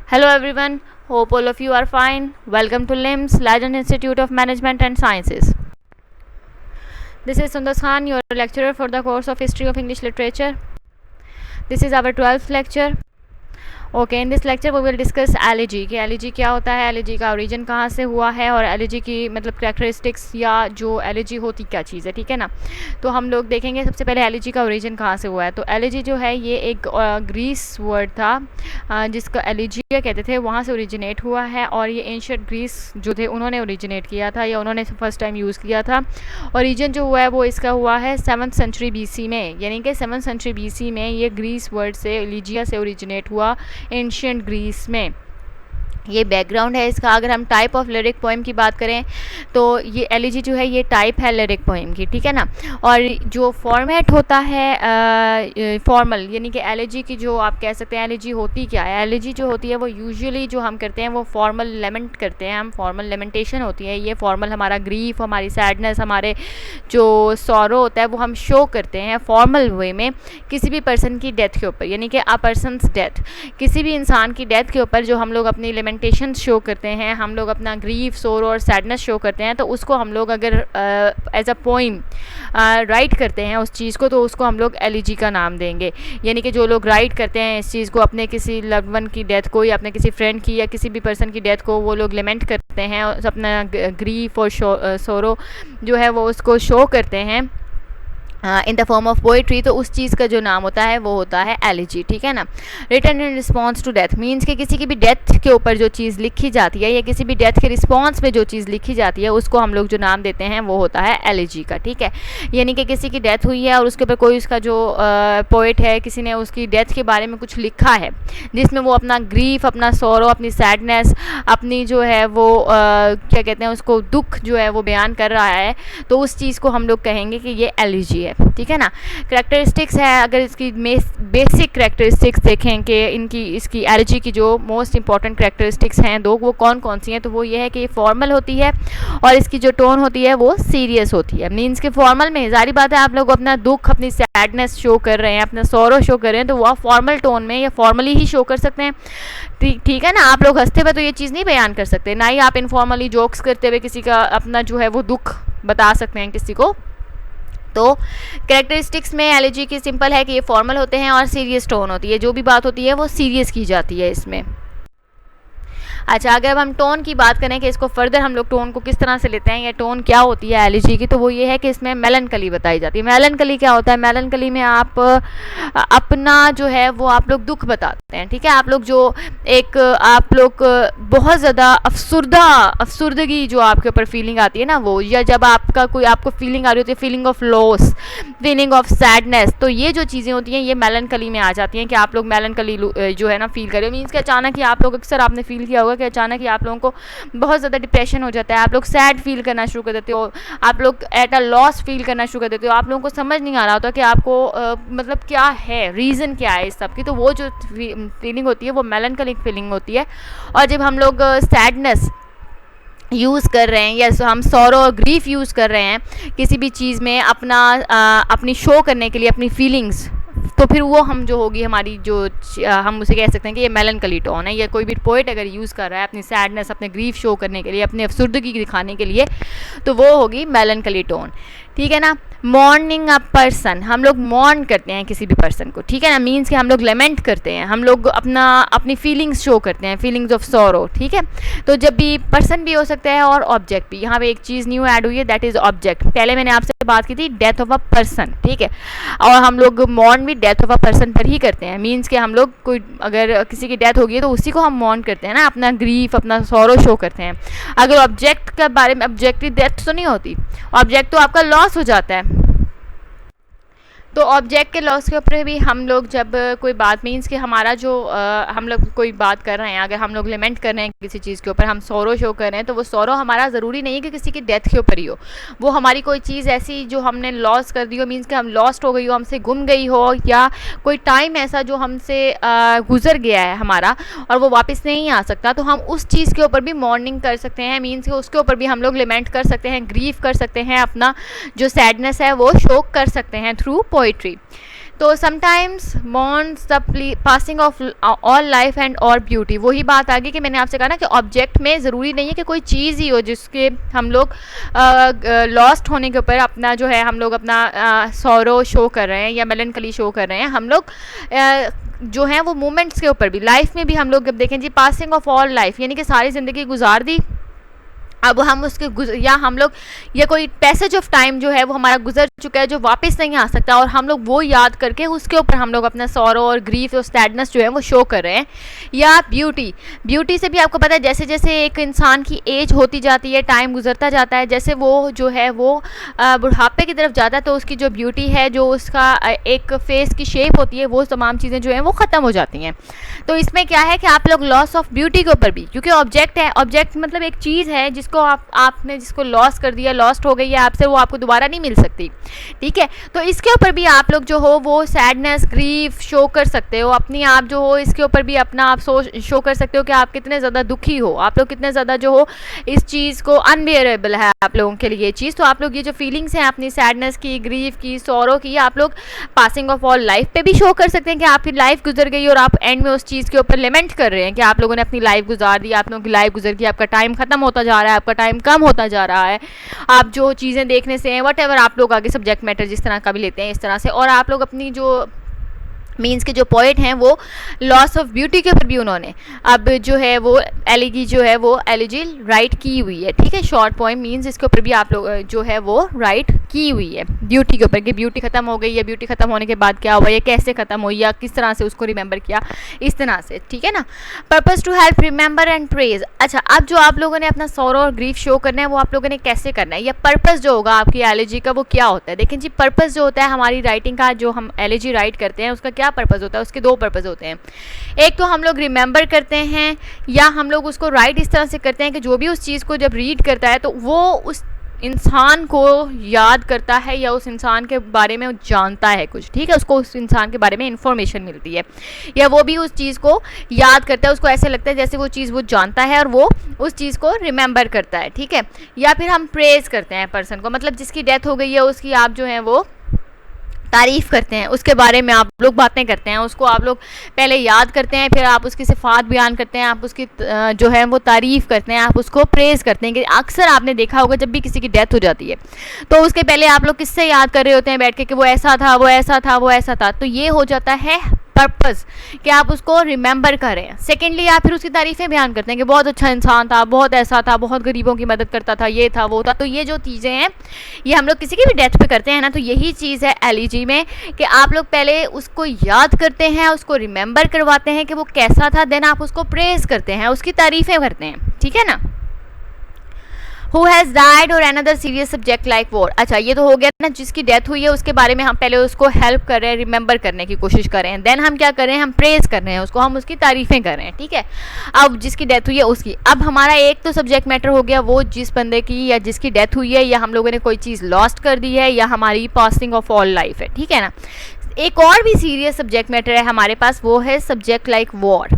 Hello everyone, hope all of you are fine. Welcome to LIMS, Leiden Institute of Management and Sciences. This is Sundar Khan, your lecturer for the course of History of English Literature. This is our 12th lecture. Okay, in this lecture we will discuss elegy कि elegy क्या होता है, allergy का origin कहाँ से हुआ है और एलर्जी की मतलब कैरेक्टरिस्टिक्स या जो एलर्जी होती क्या चीज़ है, ठीक है ना। तो हम लोग देखेंगे सबसे पहले एलर्जी का ओरिजिन कहाँ से हुआ है। तो एलर्जी जो है ये एक ग्रीस वर्ड था जिसको एलर्जिया कहते थे, वहाँ से ओरिजिनेट हुआ है और ये एंशिएंट ग्रीस जो थे उन्होंने ओरिजिनेट किया था या उन्होंने फर्स्ट टाइम यूज़ किया था। ओरिजिन जो हुआ है वो इसका हुआ है 7th सेंचुरी BC में, यानी कि 7th सेंचुरी BC में ये ग्रीस वर्ड से एलर्जिया से ओरिजिनेट हुआ एंशिएंट ग्रीस में। ये बैकग्राउंड है इसका। अगर हम टाइप ऑफ लिरिक पोएम की बात करें तो ये एलिजी जो है ये टाइप है लिरिक पोएम की, ठीक है ना। और जो फॉर्मेट होता है फॉर्मल, यानी कि एलिजी की जो आप कह सकते हैं एलिजी होती क्या है। एलिजी जो होती है वो यूजुअली जो हम करते हैं वो फॉर्मल लेमेंट करते हैं, हम फॉर्मल लेमेंटेशन होती है। ये फॉर्मल हमारा ग्रीफ, हमारी सैडनेस, हमारे जो सॉरो होता है वो हम शो करते हैं फॉर्मल वे में किसी भी पर्सन की डेथ के ऊपर, यानी कि अ पर्सनस डेथ, किसी भी इंसान की डेथ के ऊपर जो हम लोग अपनी लेमेंटेशन शो करते हैं, हम लोग अपना ग्रीफ, सोरो और सैडनेस शो करते हैं, तो उसको हम लोग अगर एज अ पोइम राइट करते हैं उस चीज़ को, तो उसको हम लोग एलिजी का नाम देंगे। यानी कि जो लोग राइट करते हैं इस चीज़ को, अपने किसी लव्ड वन की डेथ को या अपने किसी फ्रेंड की या किसी भी पर्सन की डेथ को वो लोग लेमेंट करते हैं, अपना ग्रीफ और सोरो जो है वो उसको शो करते हैं in the form of poetry, तो उस चीज़ का जो नाम होता है वो होता है एलिजी, ठीक है ना। Written in response to death means कि किसी की भी डेथ के ऊपर जो चीज़ लिखी जाती है या किसी भी डेथ के रिस्पॉन्स में जो चीज़ लिखी जाती है उसको हम लोग जो नाम देते हैं वो होता है एलिजी का, ठीक है। यानी कि किसी की डेथ हुई है और उसके ऊपर कोई उसका जो पोइट है, किसी ने उसकी डेथ के बारे में कुछ लिखा है जिसमें वो अपना ग्रीफ, अपना सोरो, अपनी सैडनेस, अपनी जो है वो क्या कहते हैं उसको दुख जो है वो बयान कर रहा है, तो उस चीज़ को हम लोग कहेंगे कि ये एलिजी है, ठीक है ना। कैरेक्टरिस्टिक्स है, अगर इसकी बेसिक कैरेक्टरिस्टिक्स देखें कि इसकी एलर्जी की जो मोस्ट इंपॉर्टेंट कैरेक्टरिस्टिक्स हैं दो, वो कौन कौन सी हैं, तो वो ये है कि ये फॉर्मल होती है और इसकी जो टोन होती है वो सीरियस होती है। मीन्स के फॉर्मल में जारी बात है आप लोग अपना दुख, अपनी सैडनेस शो कर रहे हैं, अपना सॉरो शो कर रहे हैं, तो वह फॉर्मल टोन में या फॉर्मली ही शो कर सकते हैं, ठीक है ना। आप लोग हंसते हुए तो ये चीज़ नहीं बयान कर सकते, ना ही आप इनफॉर्मली जोक्स करते हुए किसी का अपना जो है वो दुख बता सकते हैं किसी को। तो कैरेक्टरिस्टिक्स में एलर्जी की सिंपल है कि ये फॉर्मल होते हैं और सीरियस टोन होती है, जो भी बात होती है वो सीरियस की जाती है इसमें। अच्छा, अगर अब हम टोन की बात करें कि इसको फर्दर हम लोग टोन को किस तरह से लेते हैं या टोन क्या होती है एलर्जी की, तो वो ये है कि इसमें मेलनकली बताई जाती है। मेलनकली क्या होता है, मेलनकली में आप अपना जो है वो आप लोग दुख बताते हैं, ठीक है। आप लोग जो एक आप लोग बहुत ज़्यादा अफसुर्दगी जो आपके ऊपर फीलिंग आती है ना वो, या जब आपका कोई आपको फीलिंग आ रही होती है, feeling of loss, feeling of sadness, तो ये जो चीज़ें होती हैं ये मेलनकली में आ जाती हैं कि आप लोग मेलनकली जो है ना फील करें। मीन्स कि अचानक ही आप लोग, अक्सर आपने फील किया होगा कि अचानक ही आप लोगों को बहुत ज़्यादा डिप्रेशन हो जाता है, आप लोग सैड फील करना शुरू कर देते हो, आप लोग एट अ लॉस फील करना शुरू कर देते हो, आप लोगों को समझ नहीं आ रहा होता कि आपको मतलब क्या है, रीज़न क्या है इस सब की। तो वो जो फीलिंग होती है वो मेलनकलिक फीलिंग होती है। और जब हम लोग सैडनेस यूज़ कर रहे हैं या हम सॉरो और ग्रीफ यूज़ कर रहे हैं किसी भी चीज़ में अपनी शो करने के लिए अपनी फीलिंग्स, तो फिर वो हम जो होगी हमारी जो हम उसे कह सकते हैं कि ये मेलनकली टोन है। या कोई भी पोइट अगर यूज़ कर रहा है अपनी सैडनेस, अपने ग्रीफ शो करने के लिए, अपनी अफसुर्दगी दिखाने के लिए, तो वो होगी मेलनकली टोन, ठीक है ना। मॉर्निंग अ पर्सन, हम लोग मॉर्न करते हैं किसी भी पर्सन को, ठीक है ना। मीन्स कि हम लोग लेमेंट करते हैं, हम लोग अपनी फीलिंग्स शो करते हैं, फीलिंग्स ऑफ सॉरो, ठीक है। तो जब भी पर्सन भी हो सकता है और ऑब्जेक्ट भी, यहाँ पे एक चीज़ न्यू ऐड हुई है, दैट इज़ ऑब्जेक्ट। पहले मैंने आपसे बात की थी डेथ ऑफ अ पर्सन, ठीक है, और हम लोग मॉर्न भी डेथ ऑफ अ पर्सन पर ही करते हैं। मीन्स कि हम लोग कोई अगर किसी की डेथ होगी है तो उसी को हम मॉर्न करते हैं ना, अपना ग्रीफ, अपना सॉरो शो करते हैं। अगर ऑब्जेक्ट के बारे में, ऑब्जेक्ट की डेथ तो नहीं होती, ऑब्जेक्ट तो आपका लॉस हो जाता है। तो ऑब्जेक्ट के लॉस के ऊपर भी हम लोग जब कोई बात, मीन्स कि हमारा जो हम लोग कोई बात कर रहे हैं, अगर हम लोग लेमेंट कर रहे हैं किसी चीज़ के ऊपर, हम सॉरो शो कर रहे हैं, तो वो सॉरो हमारा ज़रूरी नहीं है कि किसी की डेथ के ऊपर ही हो, वो हमारी कोई चीज़ ऐसी जो हमने लॉस कर दी हो, मीन्स कि हम लॉस्ट हो गई हो, हमसे गुम गई हो, या कोई टाइम ऐसा जो हमसे गुजर गया है हमारा और वो वापस नहीं आ सकता, तो हम उस चीज़ के ऊपर भी मॉर्निंग कर सकते हैं। मीन्स कि उसके ऊपर भी हम लोग लेमेंट कर सकते हैं, ग्रीफ कर सकते हैं, अपना जो सैडनेस है वो शो कर सकते हैं थ्रू पोइट्री। तो sometimes mourns the passing of all life and और ब्यूटी। वही बात आ गई कि मैंने आपसे कहा ना कि ऑब्जेक्ट में ज़रूरी नहीं है कि कोई चीज़ ही हो जिसके हम लोग लॉस्ट होने के ऊपर अपना जो है हम लोग अपना सौरो शो कर रहे हैं या मेलनकली शो कर रहे हैं। हम लोग जो है वो मोमेंट्स के ऊपर भी, लाइफ में भी हम लोग जब देखें जी पासिंग ऑफ ऑल लाइफ यानी कि सारी ज़िंदगी गुजार दी, अब हम उसके या हम लोग ये कोई पैसेज ऑफ टाइम जो है वो हमारा गुजर चुका है जो वापस नहीं आ सकता, और हम लोग वो याद करके उसके ऊपर हम लोग अपना सॉरो और ग्रीफ और सैडनेस जो है वो शो कर रहे हैं। या ब्यूटी से भी आपको पता है जैसे जैसे एक इंसान की एज होती जाती है, टाइम गुजरता जाता है, जैसे वो जो है वो बुढ़ापे की तरफ जाता है तो उसकी जो ब्यूटी है, जो उसका एक फेस की शेप होती है, वो तमाम चीज़ें जो हैं वो ख़त्म हो जाती हैं। तो इसमें क्या है कि आप लोग लॉस ऑफ ब्यूटी के ऊपर भी, क्योंकि ऑब्जेक्ट है, ऑब्जेक्ट मतलब एक चीज़ है जिसको आपने जिसको लॉस कर दिया, लॉस्ट हो गई है आपसे, वो आपको दोबारा नहीं मिल सकती, ठीक है। तो इसके ऊपर भी आप लोग जो हो वो सैडनेस ग्रीफ शो कर सकते हो अपनी, आप जो हो इसके ऊपर भी अपना आप शो कर सकते हो कि आप कितने ज़्यादा दुखी हो, आप लोग कितने ज़्यादा जो हो इस चीज़ को अनबियरेबल है आप लोगों के लिए ये चीज़। तो आप लोग ये जो फीलिंग्स हैं अपनी सैडनेस की, ग्रीफ की, सॉरो की, आप लोग पासिंग ऑफ ऑल लाइफ पे भी शो कर सकते हैं कि आपकी लाइफ गुजर गई और आप एंड में उस चीज़ के ऊपर लेमेंट कर रहे हैं कि आप लोगों ने अपनी लाइफ गुजार दी, आप लोगों की लाइफ गुजर गई, आपका टाइम खत्म होता जा रहा है, आपका टाइम कम होता जा रहा है, आप जो चीज़ें देखने से हैं वट एवर आप लोग आगे सब्जेक्ट मैटर जिस तरह का भी लेते हैं इस तरह से, और आप लोग अपनी जो मीन्स के जो पोइट हैं वो लॉस ऑफ ब्यूटी के ऊपर भी उन्होंने अब जो है वो एलिगी जो है वो एलिजी राइट की हुई है, ठीक है। शॉर्ट पोइम मीन्स इसके ऊपर भी आप लोग जो है वो राइट की हुई है ब्यूटी के ऊपर कि ब्यूटी ख़त्म हो गई, या ब्यूटी ख़त्म होने के बाद क्या हुआ, या कैसे ख़त्म हुई, या किस तरह से उसको रिमेंबर किया, इस तरह से, ठीक है ना। Purpose to help remember and praise. अच्छा, अब जो आप लोगों ने अपना सॉरो और ग्रीफ शो करना है वो आप लोगों ने कैसे करना है, या पर्पज़ जो होगा आपकी एलिजी का वो क्या होता है। देखें जी, पर्पज़ जो होता है हमारी राइटिंग का, जो हम एलिजी राइट करते हैं उसका क्या पर्पज़ होता है, उसके दो पर्पज़ होते हैं। एक तो हम लोग रिमेंबर करते हैं, या हम लोग उसको राइट इस तरह से करते हैं कि जो भी उस चीज़ को जब रीड करता है तो वो उस इंसान को याद करता है या उस इंसान के बारे में जानता है कुछ, ठीक है, उसको उस इंसान के बारे में इंफॉर्मेशन मिलती है, या वो भी उस चीज़ को याद करता है, उसको ऐसे लगता है जैसे वो चीज़ वो जानता है और वो उस चीज़ को रिमेंबर करता है, ठीक है। या फिर हम प्रेज करते हैं पर्सन को, मतलब जिसकी डेथ हो गई है उसकी आप जो है वो तारीफ़ करते हैं, उसके बारे में आप लोग बातें करते हैं, उसको आप लोग पहले याद करते हैं, फिर आप उसकी सिफ़ात बयान करते हैं, आप उसकी जो है वो तारीफ़ करते हैं, आप उसको प्रेज़ करते हैं। कि अक्सर आपने देखा होगा जब भी किसी की डेथ हो जाती है तो उसके पहले आप लोग किससे याद कर रहे होते हैं बैठ के कि वो ऐसा था, वो ऐसा था, वो ऐसा था। तो ये हो जाता है पर्पज़ कि आप उसको रिमेंबर करें। सेकेंडली आप फिर उसकी तारीफ़ें बयान करते हैं कि बहुत अच्छा इंसान था, बहुत ऐसा था, बहुत गरीबों की मदद करता था, ये था वो था। तो ये जो चीज़ें हैं ये हम लोग किसी की भी डेथ पे करते हैं ना, तो यही चीज़ है एलिजी में कि आप लोग पहले उसको याद करते हैं, उसको रिमेंबर करवाते हैं कि वो कैसा था, देन आप उसको प्रेज़ करते हैं, उसकी तारीफ़ें करते हैं, ठीक है ना। Who has died or another serious subject like war। अच्छा, ये तो हो गया ना, जिसकी डेथ हुई है उसके बारे में हम पहले उसको हेल्प कर रहे हैं, रिमेंबर करने की कोशिश कर रहे हैं, देन हम क्या कर रहे हैं, हम प्रेज कर रहे हैं उसको, हम उसकी तारीफ़ें कर रहे हैं, ठीक है। अब जिसकी डेथ हुई है उसकी, अब हमारा एक तो सब्जेक्ट मैटर हो गया वो जिस बंदे की या जिसकी डेथ हुई है, या हम लोगों ने कोई चीज़ लॉस्ट कर दी है, या हमारी पासिंग ऑफ ऑल लाइफ है, ठीक है ना। एक और भी सीरियस सब्जेक्ट मैटर है हमारे पास, वो है सब्जेक्ट लाइक वॉर।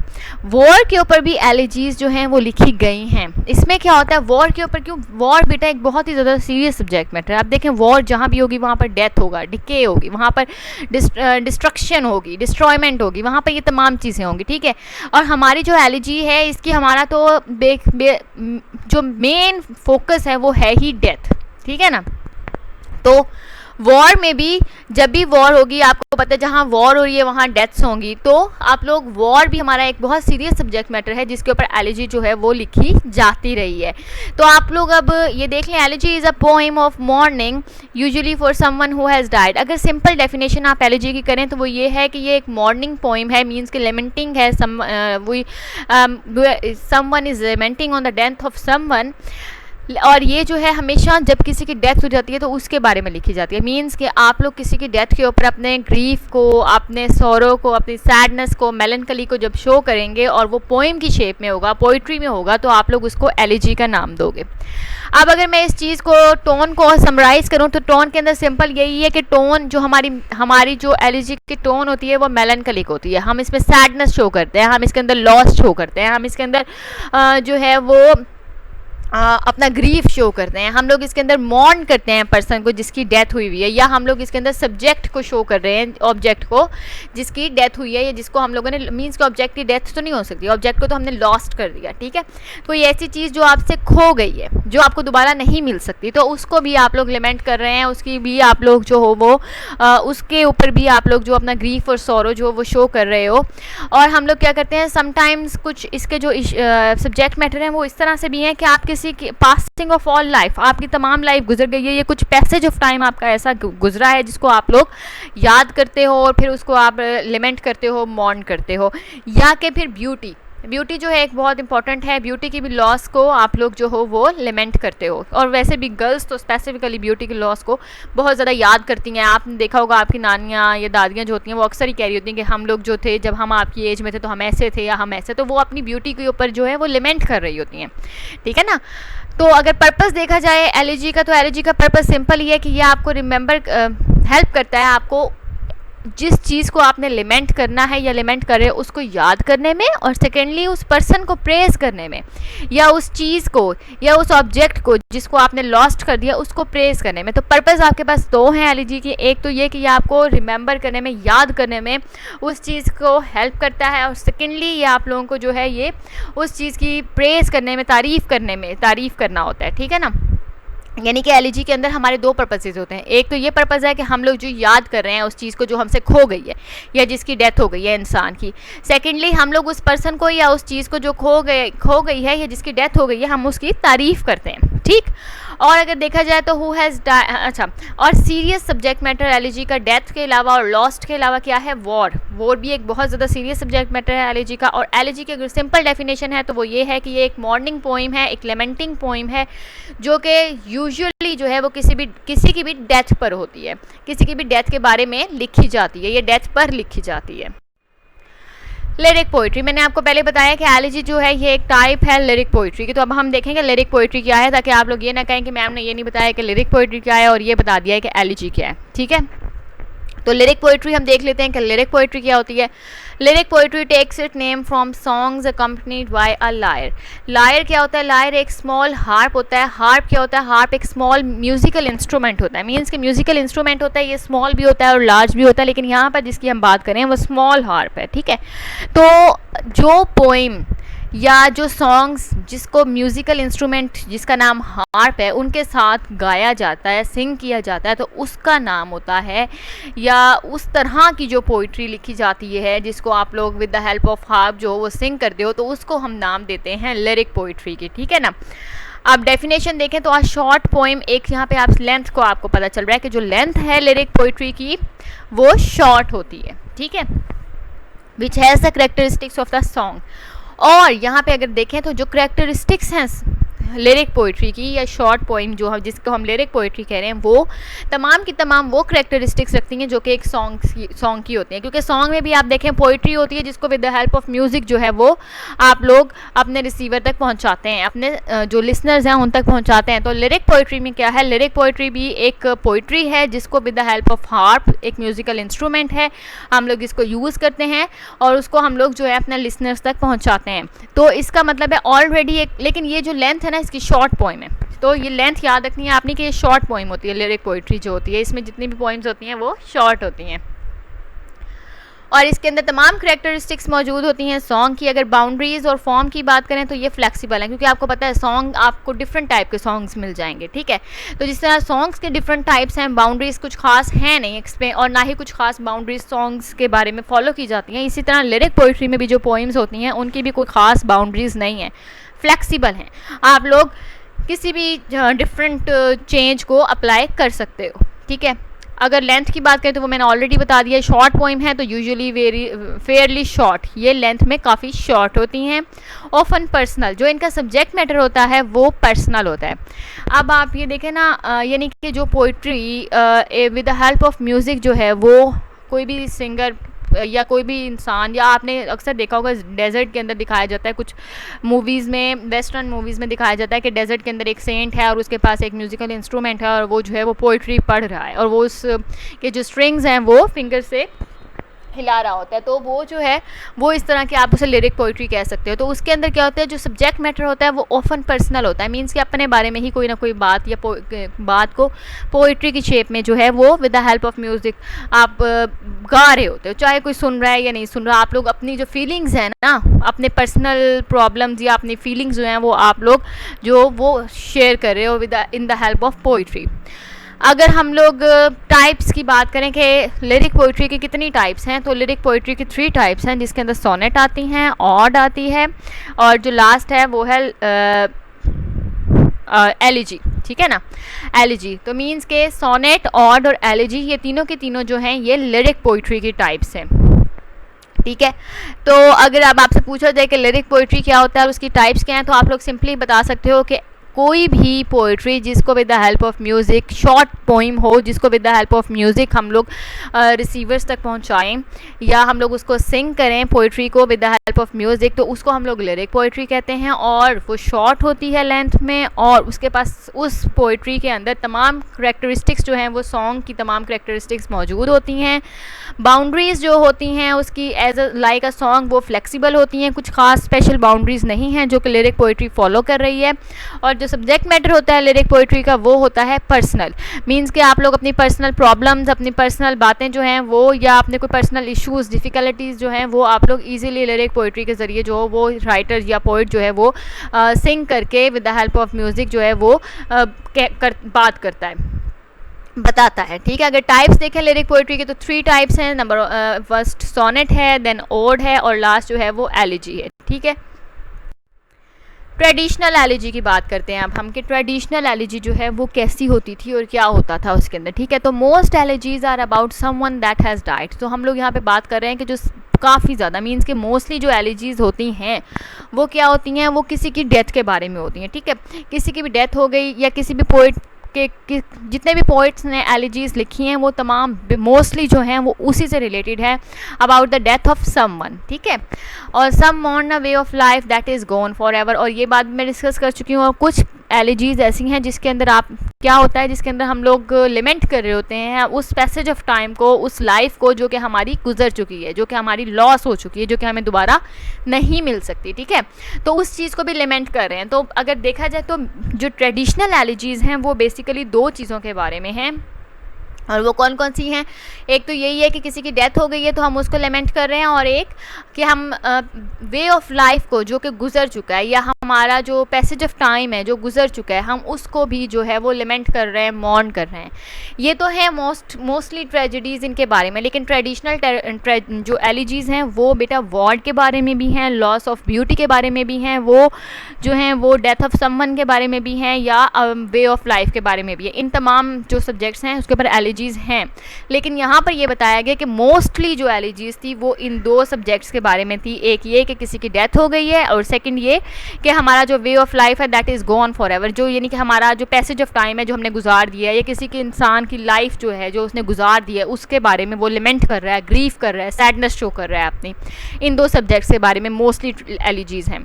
वॉर के ऊपर भी एलिजीज जो हैं वो लिखी गई हैं। इसमें क्या होता है वॉर के ऊपर, क्यों वॉर बेटा एक बहुत ही ज़्यादा सीरियस सब्जेक्ट मैटर है। आप देखें वॉर जहाँ भी होगी वहाँ पर डेथ होगा, डिके होगी, वहाँ पर डिस्ट्रक्शन होगी, डिस्ट्रॉयमेंट होगी, वहाँ पर ये तमाम चीज़ें होंगी, ठीक है। और हमारी जो एलिजी है इसकी हमारा तो जो मेन फोकस है वो है ही डेथ, ठीक है ना। तो वॉर में भी जब भी वॉर होगी आपको पता है जहाँ वॉर हो रही है वहाँ डेथ्स होंगी, तो आप लोग वॉर भी हमारा एक बहुत सीरियस सब्जेक्ट मैटर है जिसके ऊपर एलिजी जो है वो लिखी जाती रही है। तो आप लोग अब ये देख लें, elegy is a poem of morning usually for someone who has died. अगर सिंपल डेफिनेशन आप एलिजी की करें तो वो ये है कि ये एक मॉर्निंग पोएम है, मीन्स कि लेमेंटिंग है, someone is lamenting on the death of someone. और ये जो है हमेशा जब किसी की डेथ हो जाती है तो उसके बारे में लिखी जाती है, मींस कि आप लोग किसी की डेथ के ऊपर अपने ग्रीफ को, अपने सॉरो को, अपनी सैडनेस को, मेलनकली को जब शो करेंगे और वो पोइम की शेप में होगा, पोइट्री में होगा, तो आप लोग उसको एलिजी का नाम दोगे। अब अगर मैं इस चीज़ को टोन को समराइज़ करूं तो टोन के अंदर सिंपल यही है कि टोन जो हमारी जो एलिजी की टोन होती है वो मेलनकलिक होती है। हम इसमें सैडनेस शो करते हैं, हम इसके अंदर लॉस शो करते हैं, हम इसके अंदर जो है वो अपना ग्रीफ शो करते हैं, हम लोग इसके अंदर मॉर्न करते हैं पर्सन को जिसकी डेथ हुई हुई है, या हम लोग इसके अंदर सब्जेक्ट को शो कर रहे हैं, ऑब्जेक्ट को जिसकी डेथ हुई है, या जिसको हम लोगों ने, मीन्स कि ऑब्जेक्ट की डेथ तो नहीं हो सकती, ऑब्जेक्ट को तो हमने लॉस्ट कर दिया, ठीक है। कोई ऐसी चीज़ जो आपसे खो गई है, जो आपको दोबारा नहीं मिल सकती, तो उसको भी आप लोग लिमेंट कर रहे हैं, उसकी भी आप लोग जो हो वो उसके ऊपर भी आप लोग जो अपना ग्रीफ और सौरो जो वो शो कर रहे हो। और हम लोग क्या करते हैं, समटाइम्स कुछ इसके जो सब्जेक्ट मैटर हैं वो इस तरह से भी हैं कि आप किसी की पासिंग ऑफ ऑल लाइफ, आपकी तमाम लाइफ गुजर गई है, ये कुछ पैसेज ऑफ टाइम आपका ऐसा गुजरा है जिसको आप लोग याद करते हो और फिर उसको आप लिमेंट करते हो, मॉर्न करते हो। या कि फिर ब्यूटी जो है एक बहुत इंपॉर्टेंट है, ब्यूटी की भी लॉस को आप लोग जो हो वो लिमेंट करते हो। और वैसे भी गर्ल्स तो स्पेसिफिकली ब्यूटी की लॉस को बहुत ज़्यादा याद करती हैं। आपने देखा होगा आपकी नानियाँ या दादियाँ जो होती हैं वो अक्सर ही कह रही होती हैं कि हम लोग जो थे जब हम आपकी एज में थे तो हम ऐसे थे या हम ऐसे, तो वो अपनी ब्यूटी के ऊपर जो है वो लिमेंट कर रही होती हैं, ठीक है ना। तो अगर पर्पस देखा जाए एलईजी का, तो एलईजी का पर्पस सिंपल ही है कि ये आपको रिमेंबर हेल्प करता है, आपको जिस चीज़ को आपने लिमेंट करना है या लिमेंट करे उसको याद करने में, और सेकेंडली उस पर्सन को प्रेज करने में, या उस चीज़ को या उस ऑब्जेक्ट को जिसको आपने लॉस्ट कर दिया उसको प्रेज करने में। तो पर्पस आपके पास दो हैं एलईजी की, एक तो ये कि ये आपको रिमेंबर करने में, याद करने में उस चीज़ को हेल्प करता है, और सेकेंडली ये आप लोगों को जो है ये उस चीज़ की प्रेज करने में, तारीफ़ करना होता है, ठीक है ना। यानी कि एलईजी के अंदर हमारे दो पर्पसेस होते हैं। एक तो ये पर्पज़ है कि हम लोग जो याद कर रहे हैं उस चीज़ को जो हमसे खो गई है या जिसकी डेथ हो गई है इंसान की। सेकेंडली हम लोग उस पर्सन को या उस चीज़ को जो खो गई है या जिसकी डेथ हो गई है हम उसकी तारीफ़ करते हैं, ठीक। और अगर देखा जाए तो हु हैज़ अच्छा, और सीरियस सब्जेक्ट मैटर एलईजी का डेथ के अलावा और लॉस्ट के अलावा क्या है, वॉर भी एक बहुत ज़्यादा सीरियस सब्जेक्ट मैटर है एलईजी का। और एलईजी की अगर सिंपल डेफिनेशन है तो वो ये है कि ये एक मॉर्निंग पोइम है, एक लेमेंटिंग पोइम है, जो कि यूजुअली जो है वो किसी की भी डेथ पर होती है, किसी की भी डेथ के बारे में लिखी जाती है, ये डेथ पर लिखी जाती है। लिरिक पोइट्री, मैंने आपको पहले बताया कि एलईजी जो है ये एक टाइप है लिरिक पोइट्री की। तो अब हम देखेंगे लिरिक पोइट्री क्या है, ताकि आप लोग ये ना कहें कि मैम ने ये नहीं बताया कि लिरिक पोइट्री क्या है और ये बता दिया है कि एलईजी क्या है, ठीक है। तो लिरिक पोइट्री हम देख लेते हैं कि लिरिक पोइट्री क्या होती है। Lyric poetry takes it name from songs accompanied by a lyre. Lyre क्या होता है, लायर एक स्मॉल हार्प होता है। हार्प क्या होता है, हार्प एक स्मॉल म्यूजिकल इंस्ट्रूमेंट होता है, मीन्स कि म्यूजिकल इंस्ट्रूमेंट होता है, ये स्मॉल भी होता है और लार्ज भी होता है, लेकिन यहाँ पर जिसकी हम बात करें वो स्मॉल हार्प है, ठीक है। तो जो पोइम या जो सॉन्ग्स जिसको म्यूज़िकल इंस्ट्रूमेंट जिसका नाम हार्प है उनके साथ गाया जाता है, सिंग किया जाता है, तो उसका नाम होता है, या उस तरह की जो पोइट्री लिखी जाती है जिसको आप लोग with the help of harp जो वो सिंग करते हो, तो उसको हम नाम देते हैं लिरिक पोइट्री की, ठीक है ना। आप डेफिनेशन देखें तो शॉर्ट पोइम, एक यहाँ पे आप लेंथ को आपको पता चल रहा है कि जो लेंथ है लिरिक पोइट्री की वो शॉर्ट होती है, ठीक है, which has the characteristics of the song. और यहाँ पे अगर देखें तो जो करेक्टरिस्टिक्स हैं लिरिक पोइट्री की या शॉर्ट पोइम जो हम जिसको हम लिरिक पोइट्री कह रहे हैं, वो तमाम की तमाम वो करेक्टरिस्टिक्स रखती हैं जो कि एक सॉन्ग की होती हैं। क्योंकि सॉन्ग में भी आप देखें पोइट्री होती है जिसको with the help of music जो है वो आप लोग अपने रिसीवर तक पहुंचाते हैं, अपने जो लिसनर्स हैं उन तक पहुंचाते हैं। तो लिरिक पोइट्री में क्या है, लिरिक पोइट्री भी एक पोइट्री है जिसको with the help of harp, एक म्यूज़िकल इंस्ट्रूमेंट है, हम लोग इसको यूज़ करते हैं और उसको हम लोग जो है अपने लिसनर्स तक पहुँचाते हैं। तो इसका मतलब है ऑलरेडी एक, लेकिन ये जो लेंथ है ना इसकी शॉर्ट पोइम है, तो ये लेंथ याद रखनी है आपने कि ये शॉर्ट पोइम होती है लिरिक पोइट्री जो होती है, इसमें जितनी भी पोइम्स होती हैं वो शॉर्ट होती हैं और इसके अंदर तमाम करेक्टरिस्टिक्स मौजूद होती हैं सॉन्ग की। अगर बाउंड्रीज और फॉर्म की बात करें तो ये फ्लेक्सिबल है, क्योंकि आपको पता है सॉन्ग आपको डिफरेंट टाइप के सॉन्ग्स मिल जाएंगे, ठीक है। तो जिस तरह सॉन्ग्स के डिफरेंट टाइप्स हैं, बाउंड्रीज कुछ खास हैं नहीं एक्सप्लेन, और ना ही कुछ खास बाउंड्रीज सॉन्ग्स के बारे में फॉलो की जाती हैं। इसी तरह लिरिक पोइट्री में भी जो पोइम्स होती हैं उनकी भी कोई खास बाउंड्रीज नहीं है, फ्लेक्सिबल हैं, आप लोग किसी भी डिफरेंट चेंज को अप्लाई कर सकते हो, ठीक है। अगर लेंथ की बात करें तो वो मैंने ऑलरेडी बता दिया, शॉर्ट पोइम है तो यूजुअली फेयरली शॉर्ट, ये लेंथ में काफ़ी शॉर्ट होती हैं। ऑफन पर्सनल, जो इनका सब्जेक्ट मैटर होता है वो पर्सनल होता है। अब आप ये देखें ना, यानी कि जो poetry with the help of music जो है वो कोई भी सिंगर या कोई भी इंसान, या आपने अक्सर देखा होगा डेजर्ट के अंदर दिखाया जाता है, कुछ मूवीज़ में, वेस्टर्न मूवीज़ में दिखाया जाता है कि डेजर्ट के अंदर एक सेंट है और उसके पास एक म्यूज़िकल इंस्ट्रूमेंट है और वो जो है वो पोइट्री पढ़ रहा है और वो उस के जो स्ट्रिंग्स हैं वो फिंगर से हिला रहा होता है, तो वो जो है वो इस तरह की आप उसे लिरिक पोइट्री कह सकते हो। तो उसके अंदर क्या होता है, जो सब्जेक्ट मैटर होता है वो ऑफन पर्सनल होता है, मीन्स कि अपने बारे में ही कोई ना कोई बात या बात को पोइट्री की शेप में जो है वो with the help of music आप गा रहे होते हो, चाहे कोई सुन रहा है या नहीं सुन रहा। आप लोग अपनी जो फीलिंग्स हैं ना, अपने पर्सनल प्रॉब्लम्स या अपनी फीलिंग्स जो हैं वो आप लोग जो वो शेयर कर रहे हो with in the help of poetry. अगर हम लोग टाइप्स की बात करें कि लिरिक पोइट्री की कितनी टाइप्स हैं, तो लिरिक पोइट्री की 3 टाइप्स हैं, जिसके अंदर सोनेट आती हैं, ऑड आती है, और जो लास्ट है वो है एलिजी, ठीक है ना, एलिजी। तो मीन्स के सोनेट, ऑड और एलिजी ये तीनों के तीनों जो हैं ये लिरिक पोइट्री की टाइप्स हैं, ठीक है। तो अगर अब आपसे पूछा जाए कि लिरिक पोइट्री क्या होता है और उसकी टाइप्स क्या हैं, तो आप लोग सिंपली बता सकते हो कि कोई भी पोइट्री जिसको with the help of music, short poem हो जिसको with the help of music हम लोग रिसीवर्स तक पहुंचाएं या हम लोग उसको सिंग करें पोइट्री को with the help of music, तो उसको हम लोग लिरिक पोइट्री कहते हैं। और वो शॉर्ट होती है लेंथ में, और उसके पास उस पोइट्री के अंदर तमाम करेक्टरिस्टिक्स जो हैं वो सॉन्ग की तमाम करेक्टरिस्टिक्स मौजूद होती हैं। बाउंड्रीज़ जो होती हैं उसकी as a like a song वो फ्लेक्सिबल होती हैं, कुछ खास स्पेशल बाउंड्रीज़ नहीं हैं जो कि लिरिक पोइट्री फॉलो कर रही है। और जो सब्जेक्ट मैटर होता है लिरिक पोइट्री का वो होता है पर्सनल, मींस कि आप लोग अपनी पर्सनल प्रॉब्लम्स, अपनी पर्सनल बातें जो हैं वो, या अपने कोई पर्सनल इश्यूज़, डिफ़िकल्टीज़ जो हैं वो आप लोग इजीली लिरिक पोइट्री के ज़रिए जो वो राइटर या पोइट जो है वो सिंग करके with the help of music जो है वो बात करता है, बताता है, ठीक है। अगर टाइप्स देखें लिरिक पोइट्री के तो 3 टाइप्स हैं। नंबर फर्स्ट सोनेट है, देन ओड है, और लास्ट जो है वो एलिजी है, ठीक है। ट्रेडिशनल एलिजी की बात करते हैं अब हम कि ट्रेडिशनल एलिजी जो है वो कैसी होती थी और क्या होता था उसके अंदर, ठीक है। तो most elegies are about someone that has died. तो हम लोग यहाँ पे बात कर रहे हैं कि जो काफ़ी ज़्यादा मीन्स के मोस्टली जो एलिजीज होती हैं वो क्या होती हैं, वो किसी की डेथ के बारे में होती हैं, ठीक है। किसी की भी डेथ हो गई या किसी भी पोइट कि जितने भी पोइट्स ने एलिजीज लिखी हैं वो तमाम मोस्टली जो हैं वो उसी से रिलेटेड है, about the death of someone, ठीक है। और some mourn a way of life that is gone forever, और ये बात मैं डिस्कस कर चुकी हूँ। और कुछ एलिजीज ऐसी हैं जिसके अंदर आप क्या होता है, जिसके अंदर हम लोग लिमेंट कर रहे होते हैं उस पैसेज ऑफ टाइम को, उस लाइफ को जो कि हमारी गुजर चुकी है, जो कि हमारी लॉस हो चुकी है, जो कि हमें दोबारा नहीं मिल सकती, ठीक है। तो उस चीज़ को भी लिमेंट कर रहे हैं। तो अगर देखा जाए तो जो ट्रेडिशनल एलिजीज हैं वो बेसिकली 2 चीज़ों के बारे में हैं, और वो कौन कौन सी हैं। एक तो यही है कि किसी की डेथ हो गई है तो हम उसको लेमेंट कर रहे हैं, और एक कि हम वे ऑफ लाइफ को जो कि गुजर चुका है या हमारा जो पैसेज ऑफ टाइम है जो गुजर चुका है हम उसको भी जो है वो लेमेंट कर रहे हैं, मॉर्न कर रहे हैं। ये तो है मोस्टली ट्रेजेडीज़ इनके बारे में। लेकिन ट्रेडिशनल जो एलिजीज़ हैं वो बेटा वॉर के बारे में भी हैं, लॉस ऑफ ब्यूटी के बारे में भी हैं, वो जो हैं वो डेथ ऑफ समवन के बारे में भी हैं, या वे ऑफ लाइफ के बारे में भी है। इन तमाम जो सब्जेक्ट्स हैं उसके ऊपर एलिजीज़ हैं। लेकिन यहाँ पर ये बताया गया कि मोस्टली जो एलिजीज़ थी वो इन 2 सब्जेक्ट्स के बारे में थी। एक ये कि किसी की डेथ हो गई है, और सेकंड ये कि हमारा जो वे ऑफ लाइफ है that is gone for ever, जो यानी कि हमारा जो पैसेज ऑफ टाइम है जो हमने गुजार दिया है, या किसी के इंसान की लाइफ जो है जो उसने गुजार दी है उसके बारे में वो लिमेंट कर रहा है, ग्रीफ कर रहा है, सैडनेस शो कर रहा है अपनी। इन 2 सब्जेक्ट्स के बारे में मोस्टली एलिजीज़ हैं।